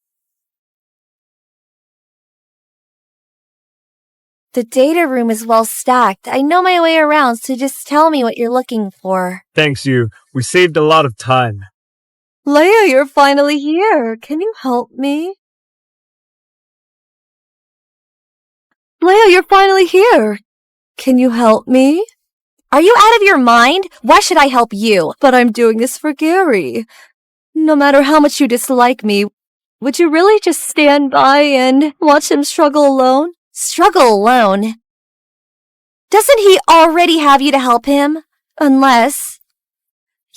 The data room is well stacked. I know my way around, so just tell me what you're looking for. Thanks, you. We saved a lot of time. Leia, you're finally here. Can you help me? Leia, you're finally here. Can you help me? Are you out of your mind? Why should I help you? But I'm doing this for Gary. No matter how much you dislike me, would you really just stand by and watch him struggle alone? Struggle alone? Doesn't he already have you to help him? Unless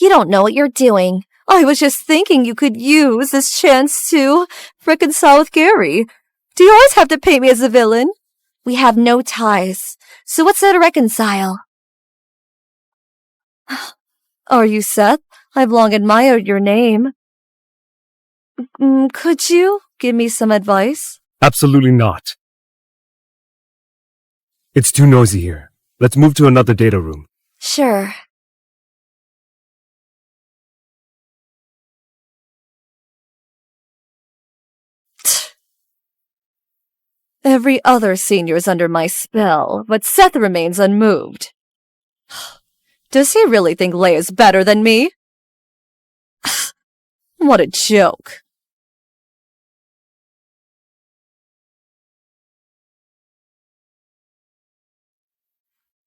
you don't know what you're doing. I was just thinking you could use this chance to reconcile with Gary. Do you always have to paint me as a villain? We have no ties, so what's there to reconcile? Are you Seth? I've long admired your name. Could you give me some advice? Absolutely not. It's too noisy here. Let's move to another data room. Sure. Every other senior is under my spell, but Seth remains unmoved. Does he really think Leia's better than me? What a joke.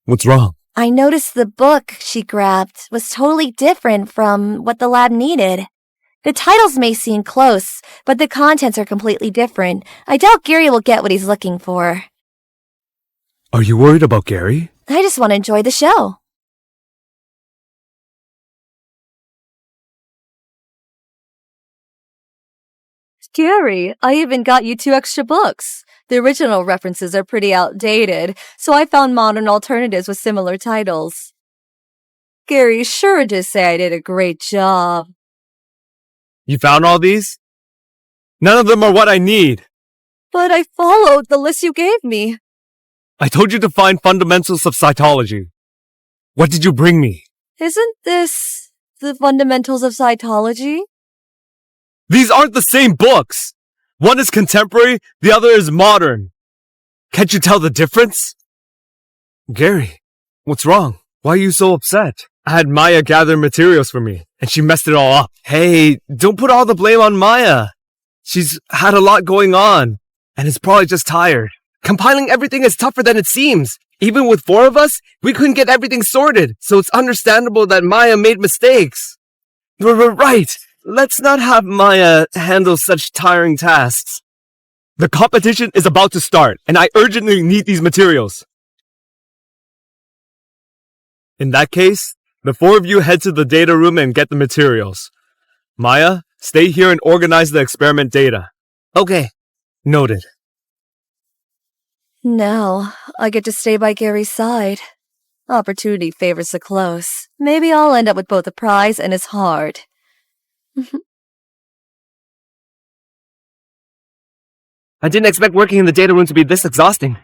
What's wrong? I noticed the book she grabbed was totally different from what the lab needed. The titles may seem close, but the contents are completely different. I doubt Gary will get what he's looking for. Are you worried about Gary? I just want to enjoy the show. Gary, I even got you 2 extra books. The original references are pretty outdated, so I found modern alternatives with similar titles. Gary sure did say I did a great job. You found all these? None of them are what I need. But I followed the list you gave me. I told you to find fundamentals of cytology. What did you bring me? Isn't this the fundamentals of cytology? These aren't the same books. One is contemporary, the other is modern. Can't you tell the difference? Gary, what's wrong? Why are you so upset? I had Maya gather materials for me, and she messed it all up. Hey, don't put all the blame on Maya. She's had a lot going on, and is probably just tired. Compiling everything is tougher than it seems. Even with 4 of us, we couldn't get everything sorted, so it's understandable that Maya made mistakes. Right. Let's not have Maya handle such tiring tasks. The competition is about to start, and I urgently need these materials. In that case, the 4 of you head to the data room and get the materials. Maya, stay here and organize the experiment data. Okay. Noted. Now, I get to stay by Gary's side. Opportunity favors the close. Maybe I'll end up with both a prize and his heart. I didn't expect working in the data room to be this exhausting.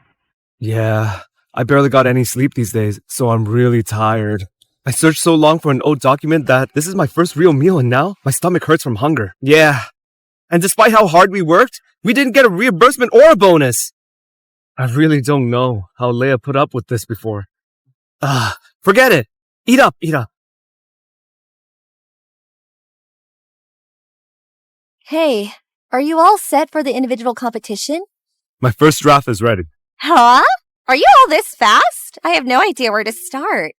Yeah, I barely got any sleep these days, so I'm really tired. I searched so long for an old document that this is my first real meal, and now my stomach hurts from hunger. Yeah, and despite how hard we worked, we didn't get a reimbursement or a bonus. I really don't know how Leia put up with this before. Forget it. Eat up, eat up. Hey, are you all set for the individual competition? My first draft is ready. Huh? Are you all this fast? I have no idea where to start.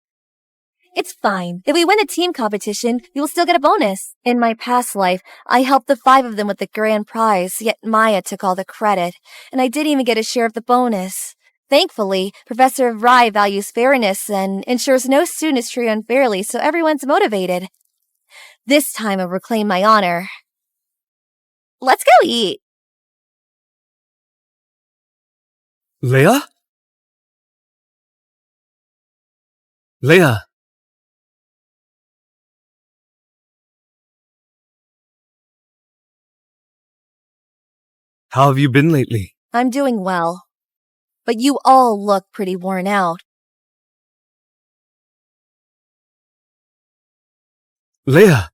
It's fine. If we win the team competition, we will still get a bonus. In my past life, I helped the 5 of them with the grand prize, yet Maya took all the credit, and I didn't even get a share of the bonus. Thankfully, Professor Rai values fairness and ensures no student is treated unfairly, so everyone's motivated. This time I'll reclaim my honor. Let's go eat. Leia? Leia. How have you been lately? I'm doing well. But you all look pretty worn out. Leia,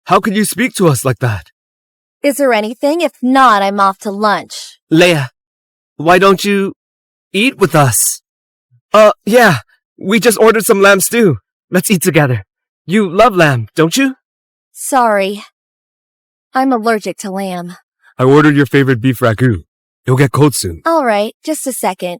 how could you speak to us like that? Is there anything? If not, I'm off to lunch. Leia, why don't you eat with us? Yeah, we just ordered some lamb stew. Let's eat together. You love lamb, don't you? Sorry. I'm allergic to lamb. I ordered your favorite beef ragu. It'll get cold soon. All right, just a second.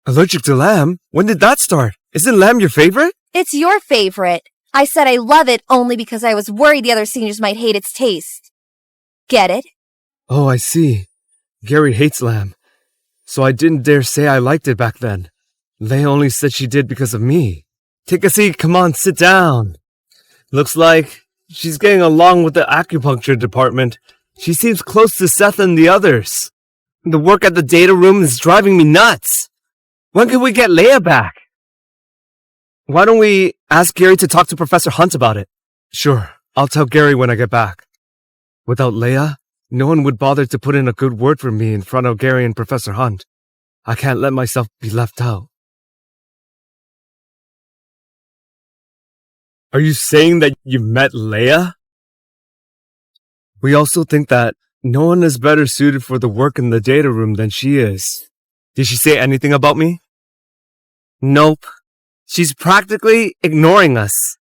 Allergic to lamb? When did that start? Isn't lamb your favorite? It's your favorite. I said I love it only because I was worried the other seniors might hate its taste. Get it? Oh, I see. Gary hates lamb. So I didn't dare say I liked it back then. Leia only said she did because of me. Take a seat, come on, sit down. Looks like she's getting along with the acupuncture department. She seems close to Seth and the others. The work at the data room is driving me nuts. When can we get Leia back? Why don't we ask Gary to talk to Professor Hunt about it? Sure, I'll tell Gary when I get back. Without Leia, no one would bother to put in a good word for me in front of Gary and Professor Hunt. I can't let myself be left out. Are you saying that you met Leia? We also think that no one is better suited for the work in the data room than she is. Did she say anything about me? Nope. She's practically ignoring us.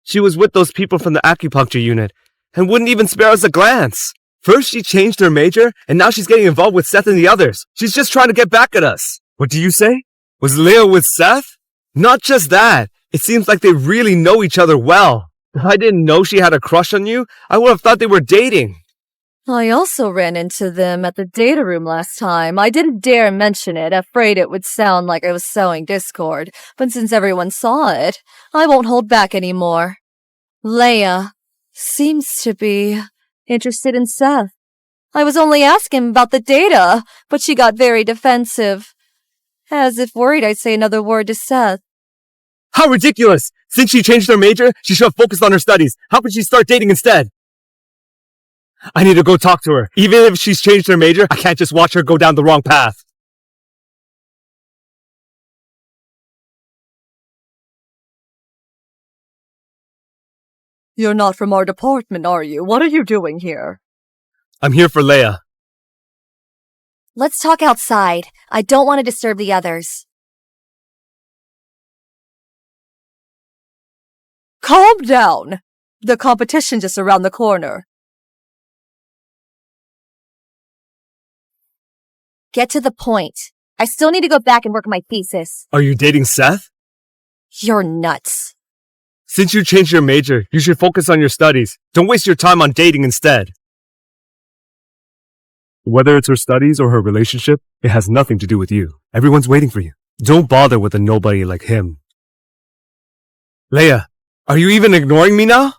She was with those people from the acupuncture unit and wouldn't even spare us a glance. First she changed her major, and now she's getting involved with Seth and the others. She's just trying to get back at us. What do you say? Was Leia with Seth? Not just that. It seems like they really know each other well. If I didn't know she had a crush on you, I would have thought they were dating. I also ran into them at the data room last time. I didn't dare mention it, afraid it would sound like I was sowing discord, but since everyone saw it, I won't hold back anymore. Leia seems to be interested in Seth. I was only asking about the data, but she got very defensive, as if worried I'd say another word to Seth. How ridiculous! Since she changed her major, she should have focused on her studies. How could she start dating instead? I need to go talk to her. Even if she's changed her major, I can't just watch her go down the wrong path. You're not from our department, are you? What are you doing here? I'm here for Leia. Let's talk outside. I don't want to disturb the others. Calm down. The competition's just around the corner. Get to the point. I still need to go back and work on my thesis. Are you dating Seth? You're nuts. Since you changed your major, you should focus on your studies. Don't waste your time on dating instead. Whether it's her studies or her relationship, it has nothing to do with you. Everyone's waiting for you. Don't bother with a nobody like him. Leia, are you even ignoring me now?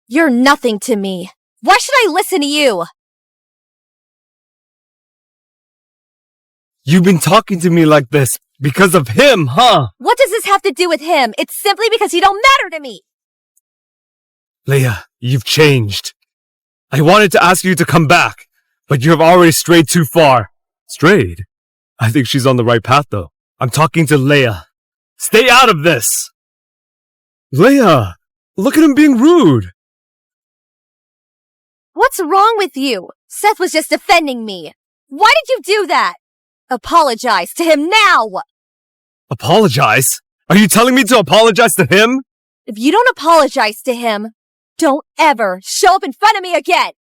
You're nothing to me. Why should I listen to you? You've been talking to me like this because of him, huh? What does this have to do with him? It's simply because you don't matter to me. Leia, you've changed. I wanted to ask you to come back, but you have already strayed too far. Strayed? I think she's on the right path, though. I'm talking to Leia. Stay out of this! Leia, look at him being rude. What's wrong with you? Seth was just defending me. Why did you do that? Apologize to him now! Apologize? Are you telling me to apologize to him? If you don't apologize to him, don't ever show up in front of me again!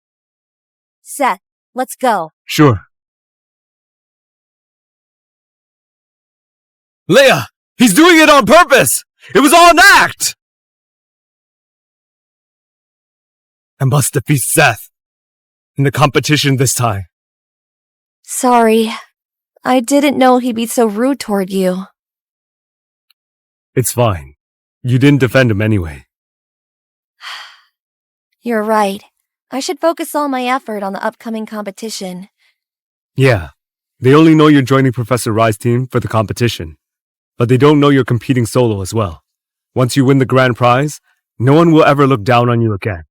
Seth, let's go. Sure. Leia, he's doing it on purpose! It was all an act! I must defeat Seth in the competition this time. Sorry. I didn't know he'd be so rude toward you. It's fine. You didn't defend him anyway. You're right. I should focus all my effort on the upcoming competition. Yeah. They only know you're joining Professor Rai's team for the competition. But they don't know you're competing solo as well. Once you win the grand prize, no one will ever look down on you again.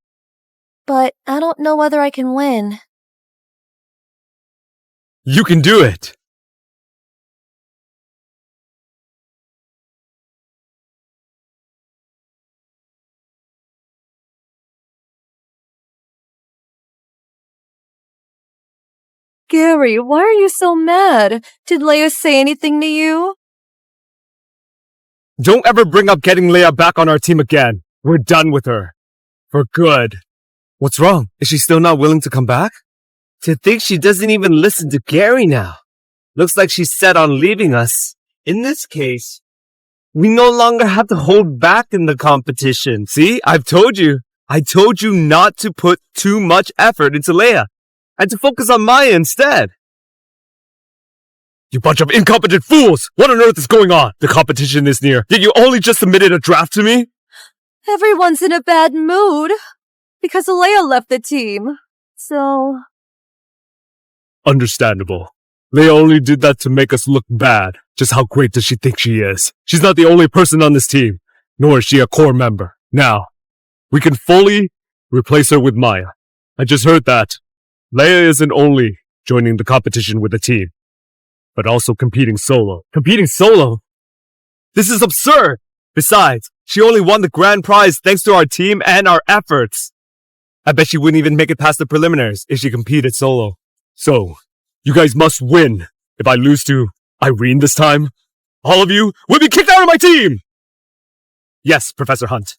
But I don't know whether I can win. You can do it! Gary, why are you so mad? Did Leia say anything to you? Don't ever bring up getting Leia back on our team again. We're done with her. For good. What's wrong? Is she still not willing to come back? To think she doesn't even listen to Gary now. Looks like she's set on leaving us. In this case, we no longer have to hold back in the competition. See, I've told you. I told you not to put too much effort into Leia and to focus on Maya instead. You bunch of incompetent fools! What on earth is going on? The competition is near, yet you only just submitted a draft to me? Everyone's in a bad mood because Leia left the team. So... Understandable. Leia only did that to make us look bad. Just how great does she think she is? She's not the only person on this team, nor is she a core member. Now, we can fully replace her with Maya. I just heard that. Leia isn't only joining the competition with the team, but also competing solo. Competing solo? This is absurd! Besides, she only won the grand prize thanks to our team and our efforts. I bet she wouldn't even make it past the preliminaries if she competed solo. So, you guys must win. If I lose to Irene this time, all of you will be kicked out of my team! Yes, Professor Hunt.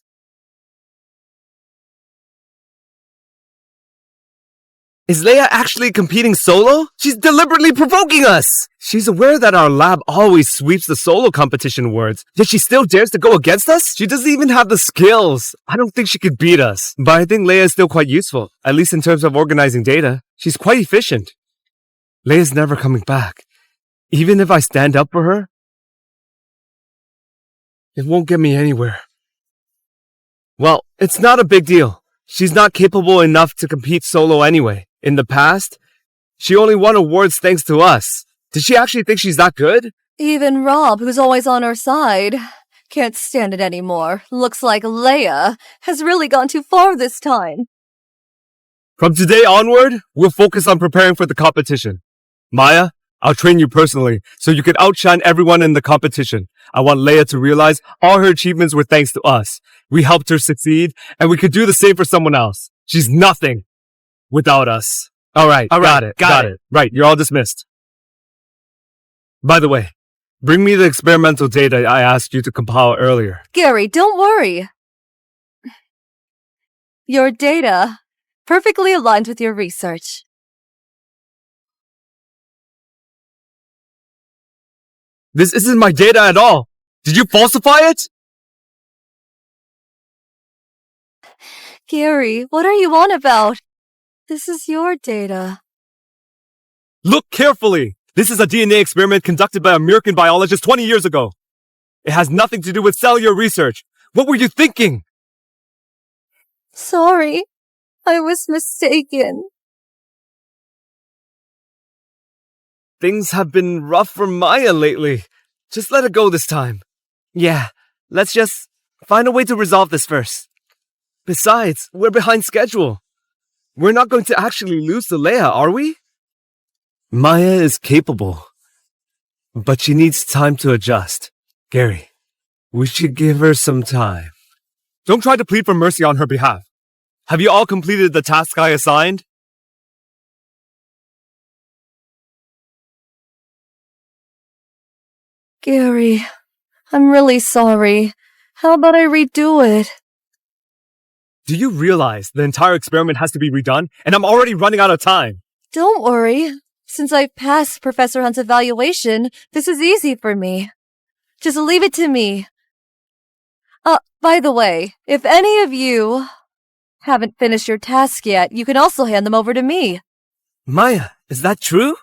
Is Leia actually competing solo? She's deliberately provoking us! She's aware that our lab always sweeps the solo competition awards, yet she still dares to go against us? She doesn't even have the skills. I don't think she could beat us. But I think Leia is still quite useful, at least in terms of organizing data. She's quite efficient. Leia's never coming back. Even if I stand up for her, it won't get me anywhere. Well, it's not a big deal. She's not capable enough to compete solo anyway. In the past, she only won awards thanks to us. Did she actually think she's that good? Even Rob, who's always on her side, can't stand it anymore. Looks like Leia has really gone too far this time. From today onward, we'll focus on preparing for the competition. Maya, I'll train you personally so you can outshine everyone in the competition. I want Leia to realize all her achievements were thanks to us. We helped her succeed, and we could do the same for someone else. She's nothing without us. All right, got it. Right, you're all dismissed. By the way, bring me the experimental data I asked you to compile earlier. Gary, don't worry. Your data perfectly aligns with your research. This isn't my data at all. Did you falsify it? Gary, what are you on about? This is your data. Look carefully. This is a DNA experiment conducted by American biologists 20 years ago. It has nothing to do with cellular research. What were you thinking? Sorry, I was mistaken. Things have been rough for Maya lately. Just let it go this time. Yeah, let's just find a way to resolve this first. Besides, we're behind schedule. We're not going to actually lose to Leia, are we? Maya is capable, but she needs time to adjust. Gary, we should give her some time. Don't try to plead for mercy on her behalf. Have you all completed the task I assigned? Gary, I'm really sorry. How about I redo it? Do you realize the entire experiment has to be redone, and I'm already running out of time? Don't worry. Since I've passed Professor Hunt's evaluation, this is easy for me. Just leave it to me. By the way, if any of you haven't finished your task yet, you can also hand them over to me. Maya, is that true?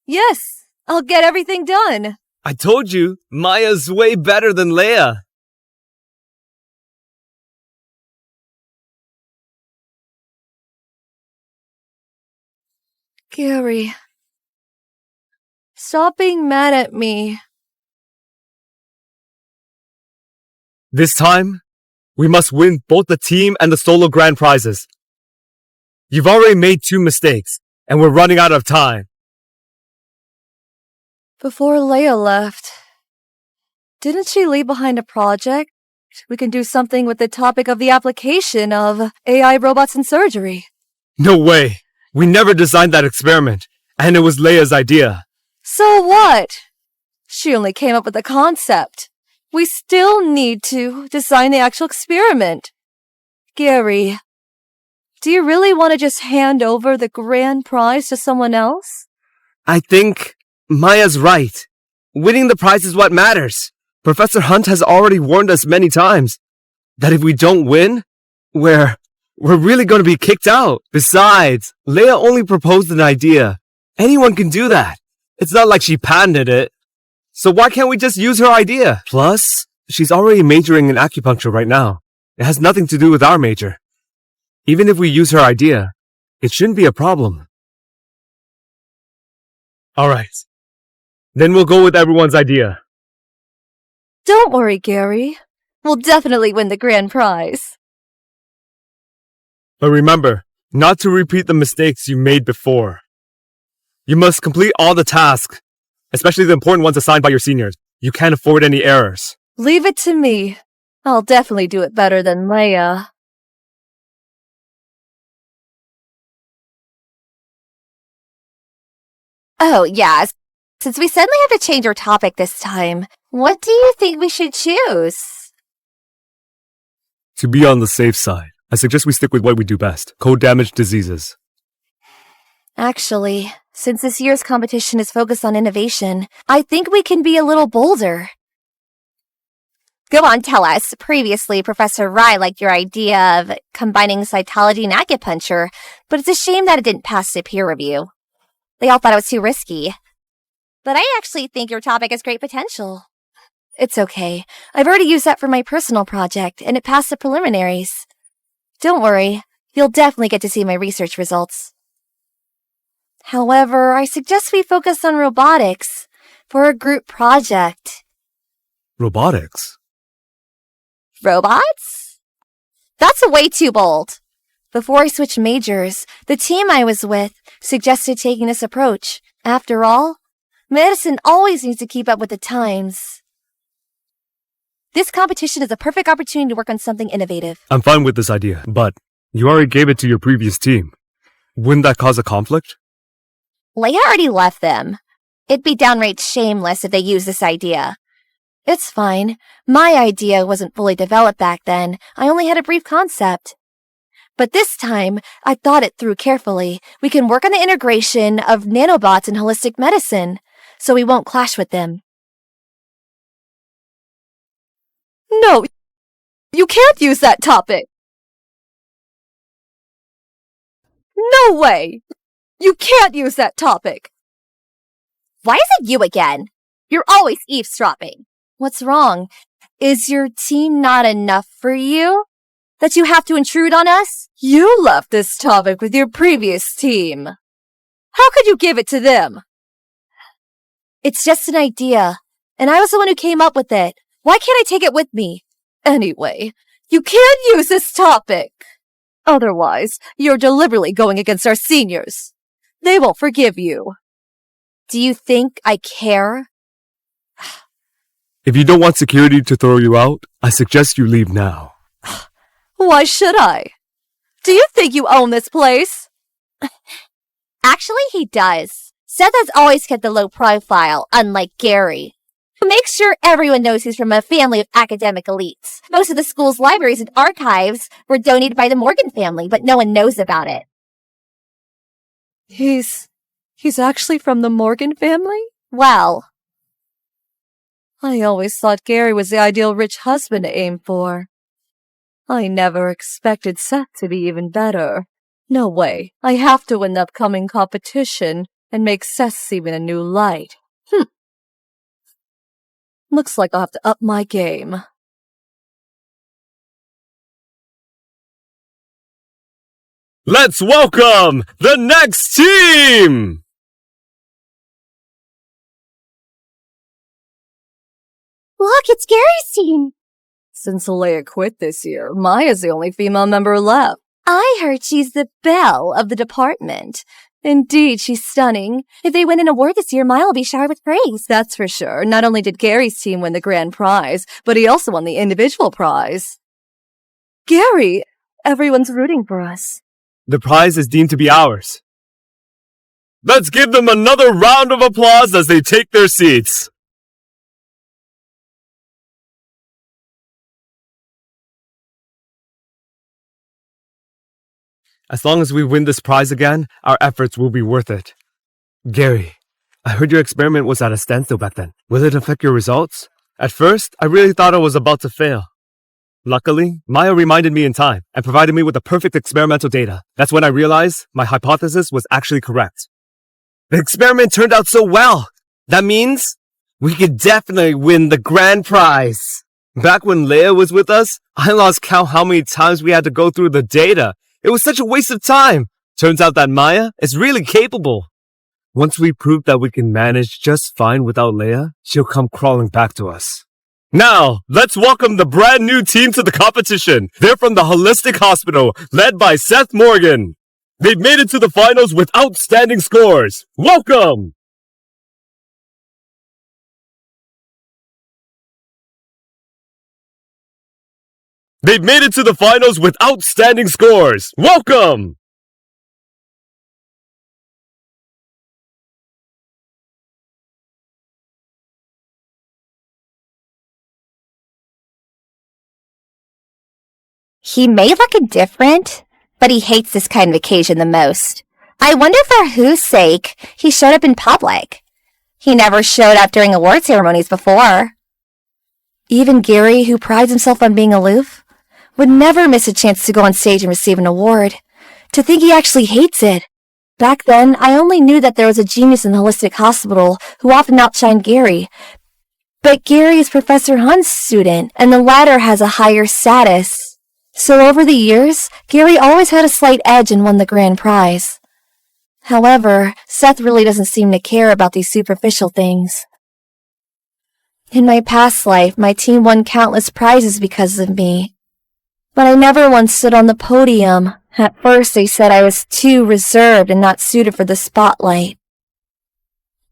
Yes, I'll get everything done. I told you, Maya's way better than Leia. Gary, stop being mad at me. This time, we must win both the team and the solo grand prizes. You've already made 2 mistakes, and we're running out of time. Before Leia left, didn't she leave behind a project? We can do something with the topic of the application of AI robots in surgery. No way. We never designed that experiment, and it was Leia's idea. So what? She only came up with the concept. We still need to design the actual experiment. Gary, do you really want to just hand over the grand prize to someone else? I think Maya's right. Winning the prize is what matters. Professor Hunt has already warned us many times that if we don't win, we're really going to be kicked out. Besides, Leia only proposed an idea. Anyone can do that. It's not like she patented it. So why can't we just use her idea? Plus, she's already majoring in acupuncture right now. It has nothing to do with our major. Even if we use her idea, it shouldn't be a problem. Alright. Then we'll go with everyone's idea. Don't worry, Gary. We'll definitely win the grand prize. But remember, not to repeat the mistakes you made before. You must complete all the tasks, especially the important ones assigned by your seniors. You can't afford any errors. Leave it to me. I'll definitely do it better than Leia. Oh, yes. Since we suddenly have to change our topic this time, what do you think we should choose? To be on the safe side, I suggest we stick with what we do best. Code damage diseases. Actually, since this year's competition is focused on innovation, I think we can be a little bolder. Go on, tell us. Previously, Professor Rai liked your idea of combining cytology and acupuncture, but it's a shame that it didn't pass the peer review. They all thought it was too risky. But I actually think your topic has great potential. It's okay. I've already used that for my personal project, and it passed the preliminaries. Don't worry. You'll definitely get to see my research results. However, I suggest we focus on robotics for a group project. Robotics? Robots? That's way too bold. Before I switched majors, the team I was with suggested taking this approach. After all, medicine always needs to keep up with the times. This competition is a perfect opportunity to work on something innovative. I'm fine with this idea, but you already gave it to your previous team. Wouldn't that cause a conflict? Leia already left them. It'd be downright shameless if they used this idea. It's fine. My idea wasn't fully developed back then. I only had a brief concept. But this time, I thought it through carefully. We can work on the integration of nanobots in holistic medicine, so we won't clash with them. No, you can't use that topic. No way! You can't use that topic. Why is it you again? You're always eavesdropping. What's wrong? Is your team not enough for you? That you have to intrude on us? You left this topic with your previous team. How could you give it to them? It's just an idea, and I was the one who came up with it. Why can't I take it with me? Anyway, you can't use this topic. Otherwise, you're deliberately going against our seniors. They won't forgive you. Do you think I care? If you don't want security to throw you out, I suggest you leave now. Why should I? Do you think you own this place? Actually, he does. Seth has always kept a low profile, unlike Gary. Make sure everyone knows he's from a family of academic elites. Most of the school's libraries and archives were donated by the Morgan family, but no one knows about it. He's actually from the Morgan family? Well, I always thought Gary was the ideal rich husband to aim for. I never expected Seth to be even better. No way. I have to win the upcoming competition and make Seth seem in a new light. Looks like I'll have to up my game. Let's welcome the next team! look, it's Gary's team. Since Leia quit this year, Maya's the only female member left. I heard she's the belle of the department. Indeed, she's stunning. If they win an award this year, Maya will be showered with praise. That's for sure. Not only did Gary's team win the grand prize, but he also won the individual prize. Gary, everyone's rooting for us. The prize is deemed to be ours. Let's give them another round of applause as they take their seats. As long as we win this prize again, our efforts will be worth it. Gary, I heard your experiment was at a standstill back then. Will it affect your results? At first, I really thought I was about to fail. Luckily, Maya reminded me in time and provided me with the perfect experimental data. That's when I realized my hypothesis was actually correct. The experiment turned out so well. That means we could definitely win the grand prize. Back when Leia was with us, I lost count how many times we had to go through the data. It was such a waste of time. Turns out that Maya is really capable. Once we prove that we can manage just fine without Leia, she'll come crawling back to us. Now, let's welcome the brand new team to the competition. They're from the Holistic Hospital, led by Seth Morgan. They've made it to the finals with outstanding scores. Welcome! They've made it to the finals with outstanding scores. Welcome! He may look indifferent, but he hates this kind of occasion the most. I wonder for whose sake he showed up in public. He never showed up during award ceremonies before. Even Gary, who prides himself on being aloof, would never miss a chance to go on stage and receive an award. To think he actually hates it. Back then, I only knew that there was a genius in the holistic hospital who often outshined Gary. But Gary is Professor Hunt's student, and the latter has a higher status. So over the years, Gary always had a slight edge and won the grand prize. However, Seth really doesn't seem to care about these superficial things. In my past life, my team won countless prizes because of me. But I never once stood on the podium. At first, they said I was too reserved and not suited for the spotlight.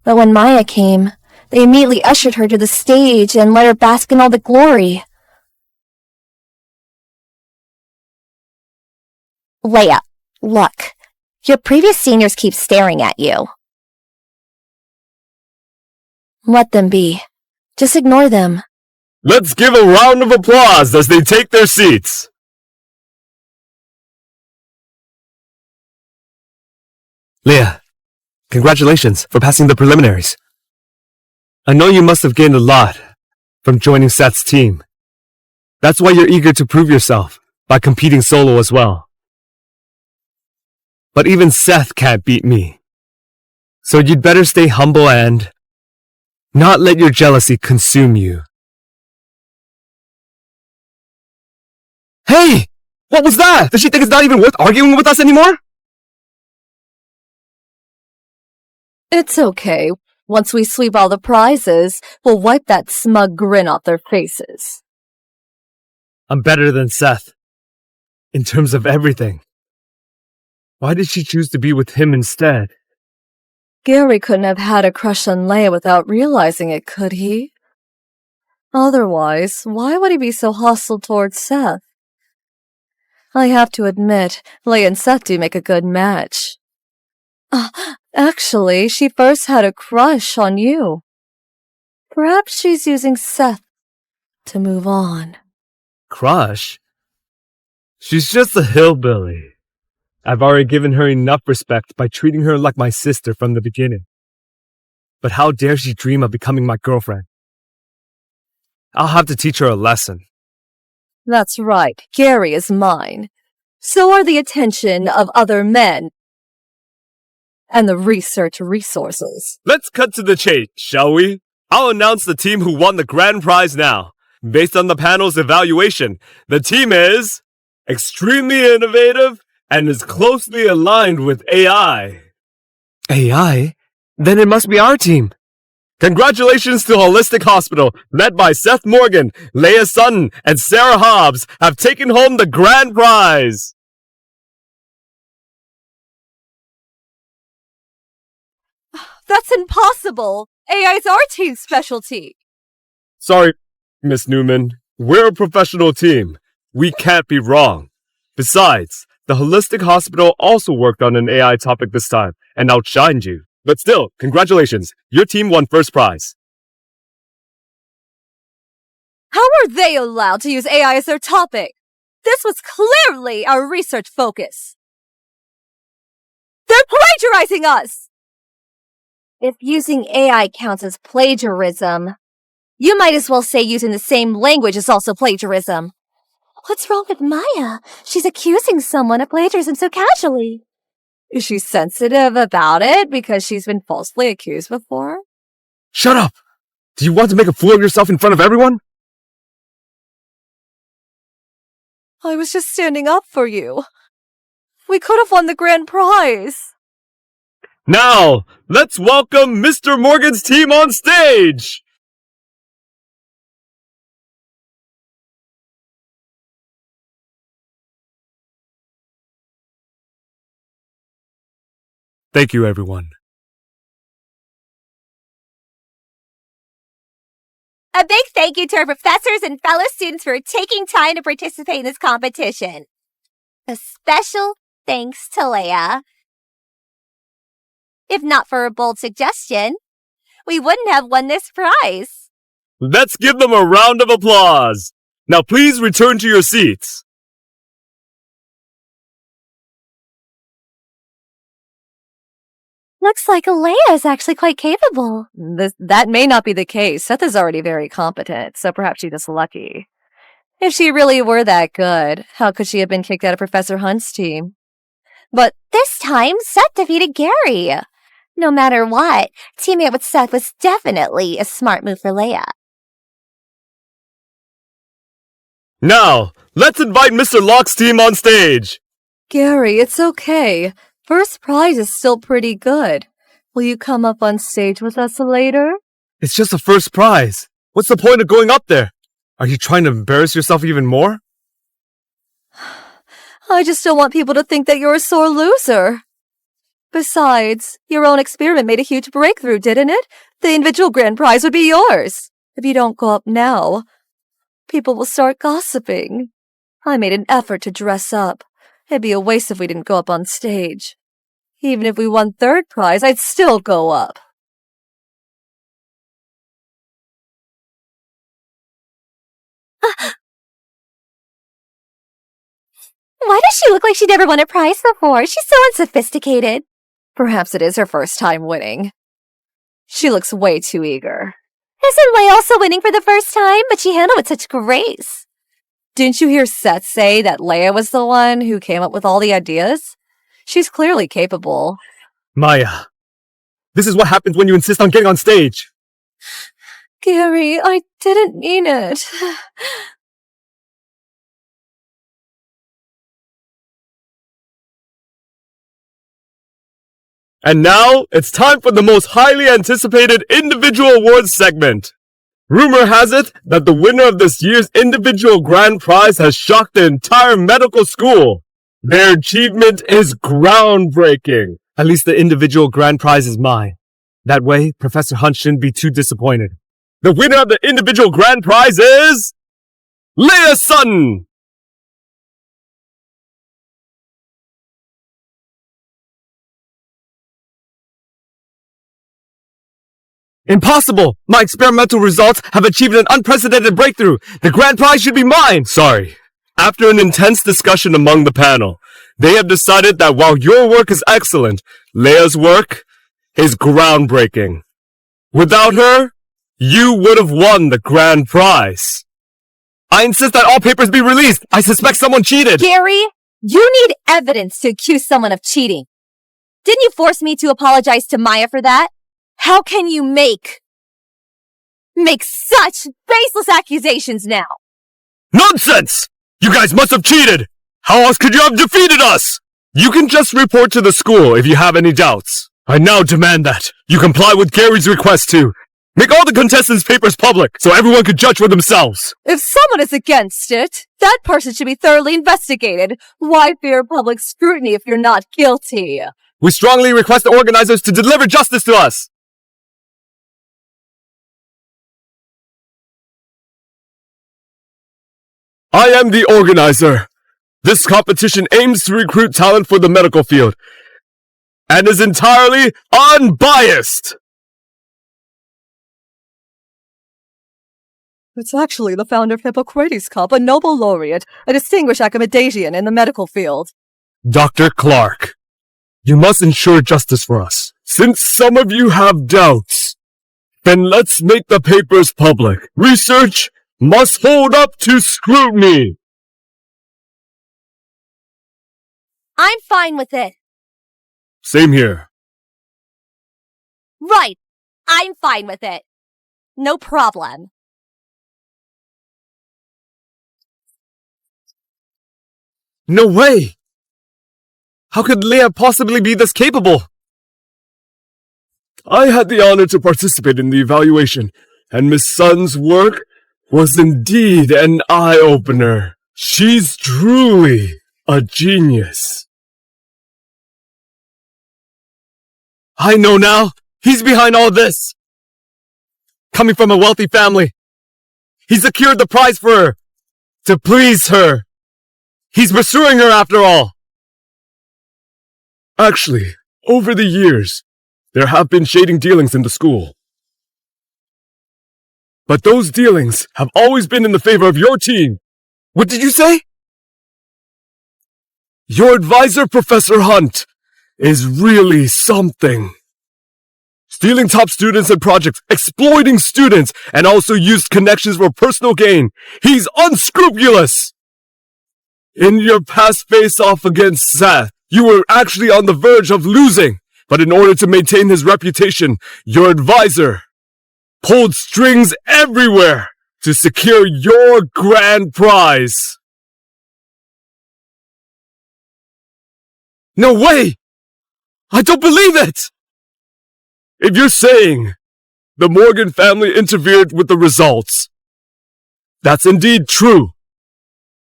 But when Maya came, they immediately ushered her to the stage and let her bask in all the glory. Leia, look. Your previous seniors keep staring at you. Let them be. Just ignore them. Let's give a round of applause as they take their seats. Leia, congratulations for passing the preliminaries. I know you must have gained a lot from joining Seth's team. That's why you're eager to prove yourself by competing solo as well. But even Seth can't beat me. So you'd better stay humble and not let your jealousy consume you. Hey! What was that? Does she think it's not even worth arguing with us anymore? It's okay. Once we sweep all the prizes, we'll wipe that smug grin off their faces. I'm better than Seth. In terms of everything. Why did she choose to be with him instead? Gary couldn't have had a crush on Leia without realizing it, could he? Otherwise, why would he be so hostile towards Seth? I have to admit, Leia and Seth do make a good match. Actually, she first had a crush on you. Perhaps she's using Seth to move on. Crush? She's just a hillbilly. I've already given her enough respect by treating her like my sister from the beginning. But how dare she dream of becoming my girlfriend? I'll have to teach her a lesson. That's right, Gary is mine. So are the attention of other men. And the research resources. Let's cut to the chase, shall we? I'll announce the team who won the grand prize now. Based on the panel's evaluation, the team is extremely innovative and is closely aligned with AI. AI? Then it must be our team. Congratulations to Holistic Hospital, led by Seth Morgan, Leia Sutton, and Sarah Hobbs, have taken home the grand prize. That's impossible! AI's our team's specialty! Sorry, Miss Newman. We're a professional team. We can't be wrong. Besides, the Holistic Hospital also worked on an AI topic this time and outshined you. But still, congratulations. Your team won first prize. How are they allowed to use AI as their topic? This was clearly our research focus. They're plagiarizing us! If using AI counts as plagiarism, you might as well say using the same language is also plagiarism. What's wrong with Maya? She's accusing someone of plagiarism so casually. Is she sensitive about it because she's been falsely accused before? Shut up! Do you want to make a fool of yourself in front of everyone? I was just standing up for you. We could have won the grand prize. Now, let's welcome Mr. Morgan's team on stage! Thank you, everyone. A big thank you to our professors and fellow students for taking time to participate in this competition. A special thanks to Leia. If not for a bold suggestion, we wouldn't have won this prize. Let's give them a round of applause. Now please return to your seats. Looks like Leia is actually quite capable. That may not be the case. Seth is already very competent, so perhaps she's just lucky. If she really were that good, how could she have been kicked out of Professor Hunt's team? But this time, Seth defeated Gary. No matter what, teaming up with Seth was definitely a smart move for Leia. Now, let's invite Mr. Locke's team on stage. Gary, it's okay. First prize is still pretty good. Will you come up on stage with us later? It's just a first prize. What's the point of going up there? Are you trying to embarrass yourself even more? I just don't want people to think that you're a sore loser. Besides, your own experiment made a huge breakthrough, didn't it? The individual grand prize would be yours. If you don't go up now, people will start gossiping. I made an effort to dress up. It'd be a waste if we didn't go up on stage. Even if we won third prize, I'd still go up. Why does she look like she never won a prize before? She's so unsophisticated. Perhaps it is her first time winning. She looks way too eager. Isn't Leia also winning for the first time? But she handled it with such grace. Didn't you hear Seth say that Leia was the one who came up with all the ideas? She's clearly capable. Maya, this is what happens when you insist on getting on stage. Gary, I didn't mean it. And now, it's time for the most highly anticipated individual awards segment. Rumor has it that the winner of this year's individual grand prize has shocked the entire medical school. Their achievement is groundbreaking. At least the individual grand prize is mine. That way, Professor Hunt shouldn't be too disappointed. The winner of the individual grand prize is... Leia Sutton! Impossible! My experimental results have achieved an unprecedented breakthrough! The grand prize should be mine! Sorry. After an intense discussion among the panel, they have decided that while your work is excellent, Leia's work is groundbreaking. Without her, you would have won the grand prize. I insist that all papers be released! I suspect someone cheated! Gary, you need evidence to accuse someone of cheating. Didn't you force me to apologize to Maya for that? How can you make such baseless accusations now? Nonsense! You guys must have cheated! How else could you have defeated us? You can just report to the school if you have any doubts. I now demand that you comply with Gary's request to make all the contestants' papers public so everyone could judge for themselves. If someone is against it, that person should be thoroughly investigated. Why fear public scrutiny if you're not guilty? We strongly request the organizers to deliver justice to us. I am the organizer. This competition aims to recruit talent for the medical field and is entirely unbiased. It's actually the founder of Hippocrates Cup, a Nobel laureate, a distinguished academician in the medical field. Dr. Clark, you must ensure justice for us. Since some of you have doubts, then let's make the papers public. Research must hold up to scrutiny. I'm fine with it. Same here. Right. I'm fine with it. No problem. No way! How could Leia possibly be this capable? I had the honor to participate in the evaluation, and Miss Sun's work was indeed an eye-opener. She's truly a genius. I know now. He's behind all this. Coming from a wealthy family, he secured the prize for her, to please her. He's pursuing her after all. Actually, over the years, there have been shading dealings in the school. But those dealings have always been in the favor of your team. What did you say? Your advisor, Professor Hunt, is really something. stealing top students and projects, exploiting students, and also used connections for personal gain. He's unscrupulous! In your past face-off against Seth, you were actually on the verge of losing. But in order to maintain his reputation, your advisor pulled strings everywhere to secure your grand prize. No way! I don't believe it! If you're saying the Morgan family interfered with the results, that's indeed true.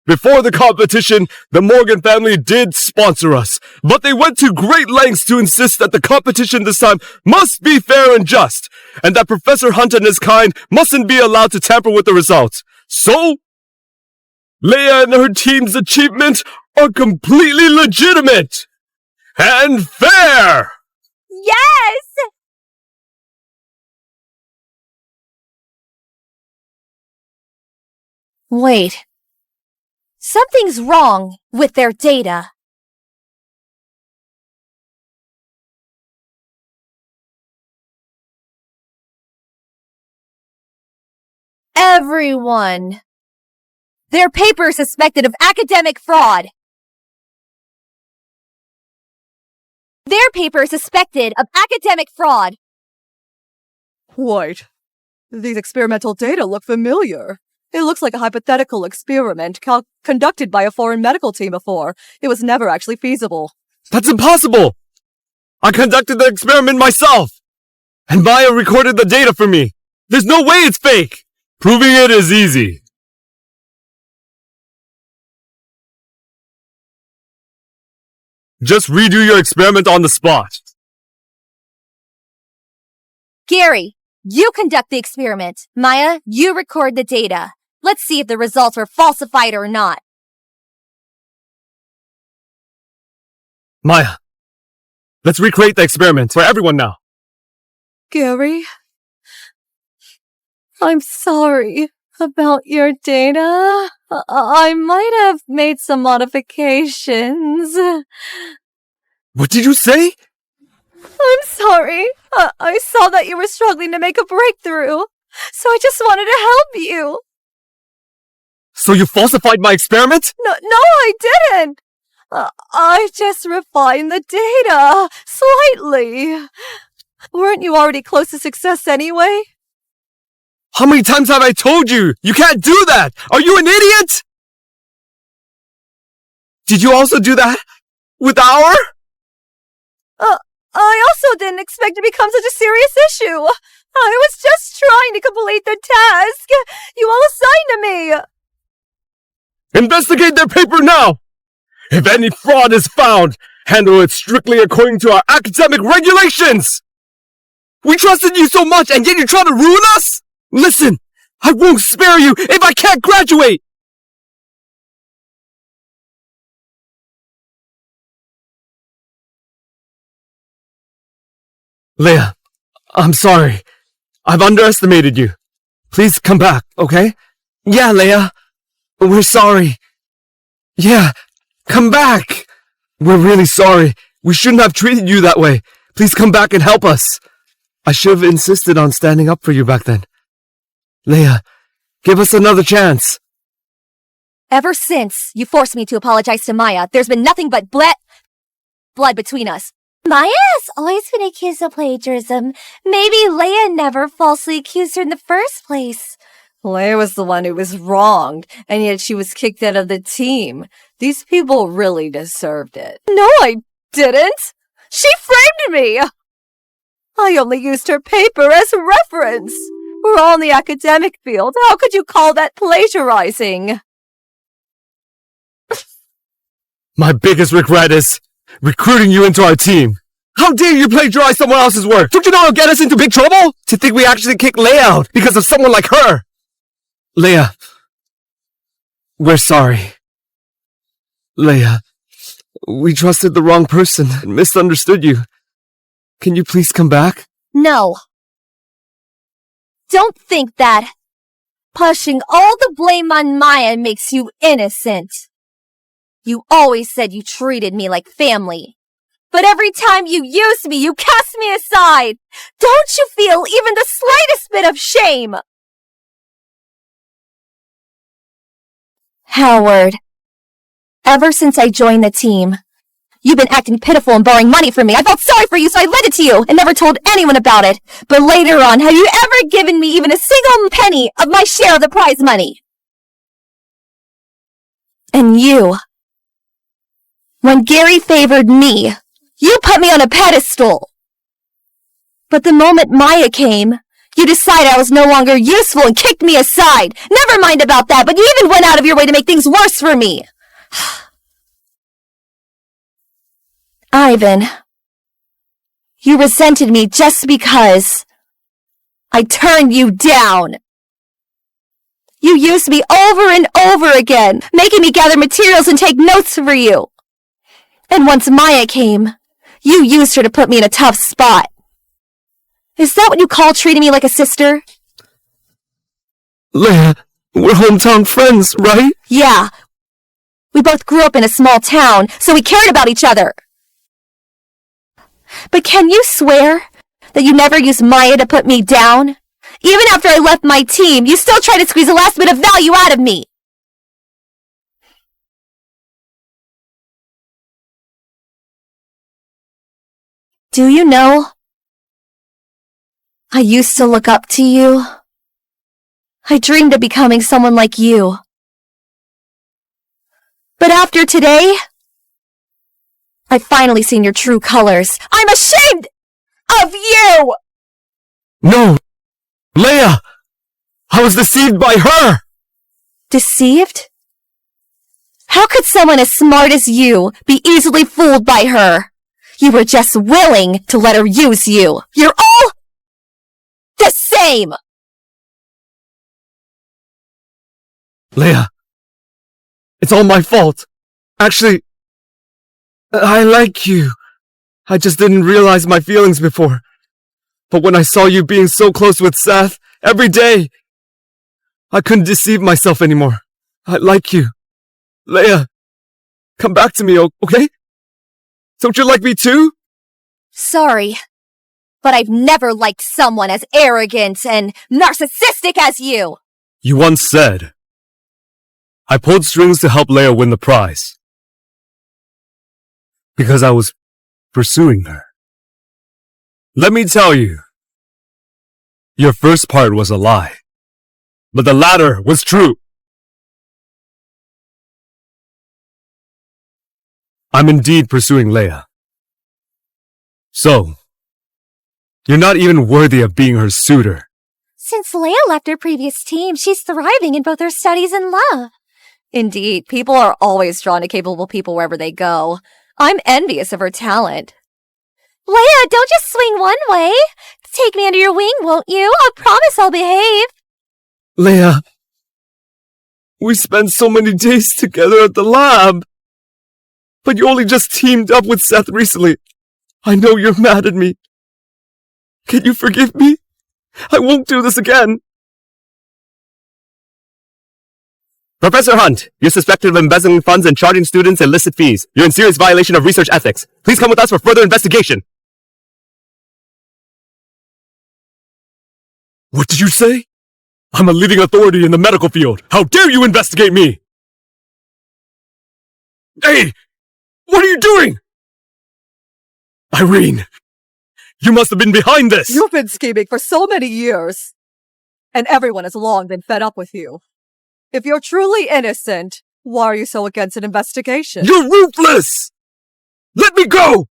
Before the competition, the Morgan family did sponsor us, but they went to great lengths to insist that the competition this time must be fair and just, and that Professor Hunt and his kind mustn't be allowed to tamper with the results. So, Leia and her team's achievements are completely legitimate and fair! Yes! Wait. Something's wrong with their data. Everyone. Their paper is suspected of academic fraud. Their paper is suspected of academic fraud. Wait. These experimental data look familiar. It looks like a hypothetical experiment conducted by a foreign medical team before. It was never actually feasible. That's impossible! I conducted the experiment myself! And Maya recorded the data for me! There's no way it's fake! Proving it is easy. Just redo your experiment on the spot. Gary, you conduct the experiment. Maya, you record the data. Let's see if the results were falsified or not. Maya, let's recreate the experiment for everyone now. Gary? I'm sorry about your data. I might have made some modifications. What did you say? I'm sorry. I saw that you were struggling to make a breakthrough, so I just wanted to help you. So you falsified my experiment? No, I didn't. I just refined the data slightly. Weren't you already close to success anyway? How many times have I told you? You can't do that! Are you an idiot? Did you also do that with our? I also didn't expect it to become such a serious issue. I was just trying to complete the task you all assigned to me. Investigate their paper now! If any fraud is found, handle it strictly according to our academic regulations! We trusted you so much and yet you're trying to ruin us? Listen, I won't spare you if I can't graduate! Leia, I'm sorry. I've underestimated you. Please come back, okay? Yeah, Leia. We're sorry. Yeah, come back. We're really sorry. We shouldn't have treated you that way. Please come back and help us. I should have insisted on standing up for you back then. Leia, give us another chance. Ever since you forced me to apologize to Maya, there's been nothing but blood between us. Maya has always been accused of plagiarism. Maybe Leia never falsely accused her in the first place. Leia was the one who was wronged, and yet she was kicked out of the team. These people really deserved it. No, I didn't! She framed me! I only used her paper as a reference. We're all in the academic field. How could you call that plagiarizing? My biggest regret is recruiting you into our team. How dare you plagiarize someone else's work? Don't you know it'll get us into big trouble? To think we actually kicked Leia out because of someone like her. Leia, we're sorry. Leia, we trusted the wrong person and misunderstood you. Can you please come back? No. Don't think that pushing all the blame on Maya makes you innocent. You always said you treated me like family. But every time you use me, you cast me aside. Don't you feel even the slightest bit of shame? Howard, ever since I joined the team, you've been acting pitiful and borrowing money from me. I felt sorry for you, so I lent it to you and never told anyone about it. But later on, have you ever given me even a single penny of my share of the prize money? And you, when Gary favored me, you put me on a pedestal. But the moment Maya came, you decided I was no longer useful and kicked me aside. Never mind about that, but you even went out of your way to make things worse for me. Ivan, you resented me just because I turned you down. You used me over and over again, making me gather materials and take notes for you. And once Maya came, you used her to put me in a tough spot. Is that what you call treating me like a sister? Leia, we're hometown friends, right? Yeah. We both grew up in a small town, so we cared about each other. But can you swear that you never used Maya to put me down? Even after I left my team, you still tried to squeeze the last bit of value out of me. Do you know? I used to look up to you. I dreamed of becoming someone like you. But after today, I've finally seen your true colors. I'm ashamed of you! No! Leia! I was deceived by her! Deceived? How could someone as smart as you be easily fooled by her? You were just willing to let her use you. You're all the same! Leia, it's all my fault. Actually, I like you. I just didn't realize my feelings before. But when I saw you being so close with Seth, every day, I couldn't deceive myself anymore. I like you. Leia, come back to me, okay? Don't you like me too? Sorry, but I've never liked someone as arrogant and narcissistic as you. You once said, I pulled strings to help Leia win the prize. Because I was pursuing her. Let me tell you, your first part was a lie, but the latter was true. I'm indeed pursuing Leia. So, you're not even worthy of being her suitor. Since Leia left her previous team, she's thriving in both her studies and love. Indeed, people are always drawn to capable people wherever they go. I'm envious of her talent. Leia, don't just swing one way. Take me under your wing, won't you? I promise I'll behave. Leia, we spent so many days together at the lab. But you only just teamed up with Seth recently. I know you're mad at me. Can you forgive me? I won't do this again. Professor Hunt, you're suspected of embezzling funds and charging students illicit fees. You're in serious violation of research ethics. Please come with us for further investigation. What did you say? I'm a leading authority in the medical field. How dare you investigate me? Hey! What are you doing? Irene, you must have been behind this! You've been scheming for so many years. And everyone has long been fed up with you. If you're truly innocent, why are you so against an investigation? You're ruthless! Let me go!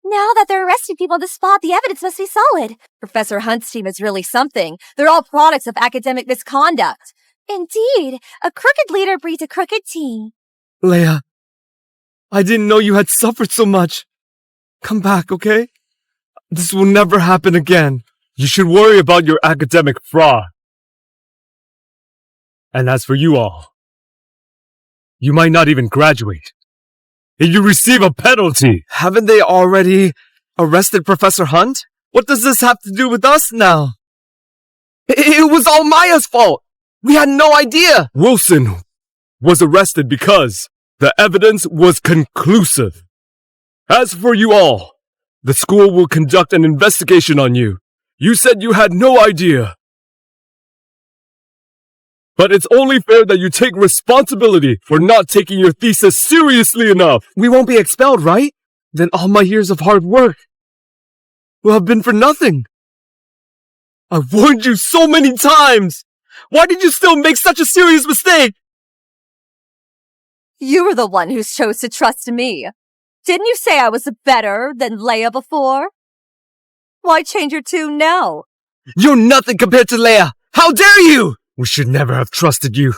Now that they're arresting people on the spot, the evidence must be solid. Professor Hunt's team is really something. They're all products of academic misconduct. Indeed, a crooked leader breeds a crooked team. Leia, I didn't know you had suffered so much. Come back, okay? This will never happen again. You should worry about your academic fraud. And as for you all, you might not even graduate. And you receive a penalty. Haven't they already arrested Professor Hunt? What does this have to do with us now? It was all Maya's fault. We had no idea. Wilson was arrested because the evidence was conclusive. As for you all, the school will conduct an investigation on you. You said you had no idea. But it's only fair that you take responsibility for not taking your thesis seriously enough. We won't be expelled, right? Then all my years of hard work will have been for nothing. I warned you so many times! Why did you still make such a serious mistake? You were the one who chose to trust me. Didn't you say I was better than Leia before? Why change your tune now? You're nothing compared to Leia! How dare you! We should never have trusted you.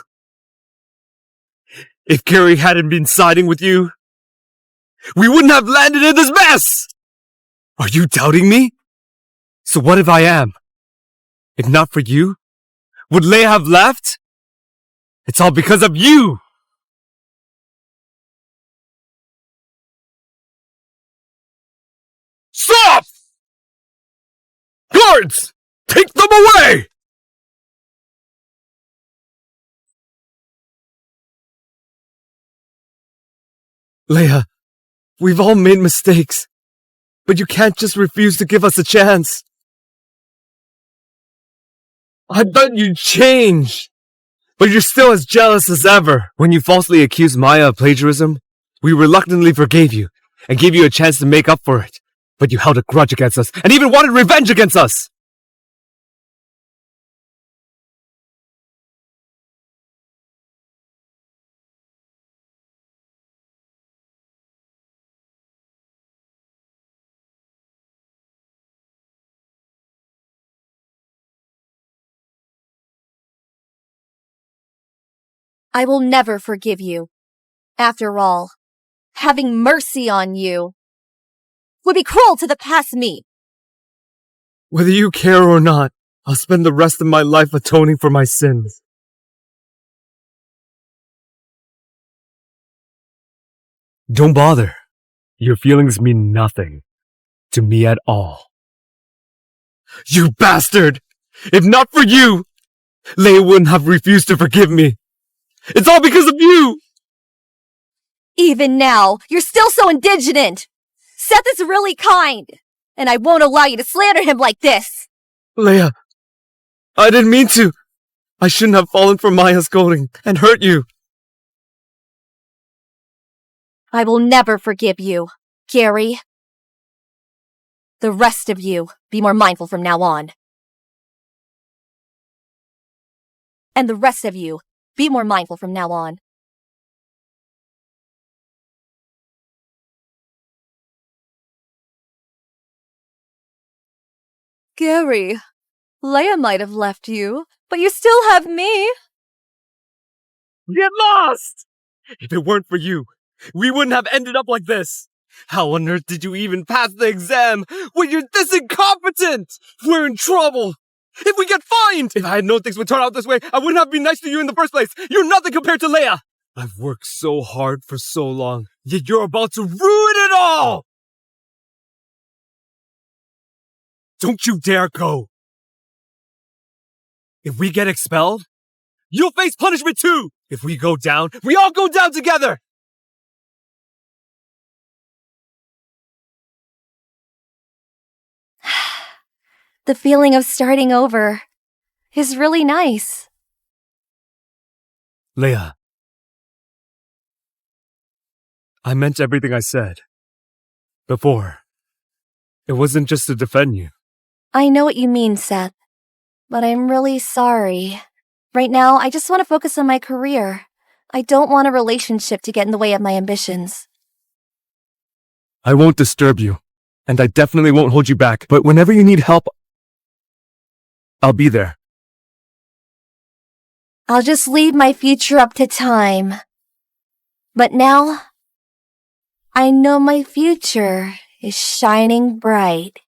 If Gary hadn't been siding with you, we wouldn't have landed in this mess! Are you doubting me? So what if I am? If not for you, would Leia have left? It's all because of you! Stop! Guards! Take them away! Leia, we've all made mistakes, but you can't just refuse to give us a chance. I thought you'd change, but you're still as jealous as ever. When you falsely accused Maya of plagiarism, we reluctantly forgave you and gave you a chance to make up for it. But you held a grudge against us and even wanted revenge against us! I will never forgive you. After all, having mercy on you would be cruel to the past me. Whether you care or not, I'll spend the rest of my life atoning for my sins. Don't bother. Your feelings mean nothing to me at all. You bastard! If not for you, Leia wouldn't have refused to forgive me. It's all because of you! Even now, you're still so indignant. Seth is really kind, and I won't allow you to slander him like this. Leia, I didn't mean to. I shouldn't have fallen for Maya's scolding and hurt you. I will never forgive you, Gary. The rest of you, be more mindful from now on. And the rest of you, be more mindful from now on. Gary, Leia might have left you, but you still have me. Get lost! If it weren't for you, we wouldn't have ended up like this. How on earth did you even pass the exam when you're this incompetent? We're in trouble. If we get fined! If I had known things would turn out this way, I wouldn't have been nice to you in the first place. You're nothing compared to Leia. I've worked so hard for so long, yet you're about to ruin it all! Don't you dare go! If we get expelled, you'll face punishment too! If we go down, we all go down together! The feeling of starting over is really nice. Leia, I meant everything I said. Before. It wasn't just to defend you. I know what you mean, Seth, but I'm really sorry. Right now, I just want to focus on my career. I don't want a relationship to get in the way of my ambitions. I won't disturb you, and I definitely won't hold you back, but whenever you need help, I'll be there. I'll just leave my future up to time. But now, I know my future is shining bright.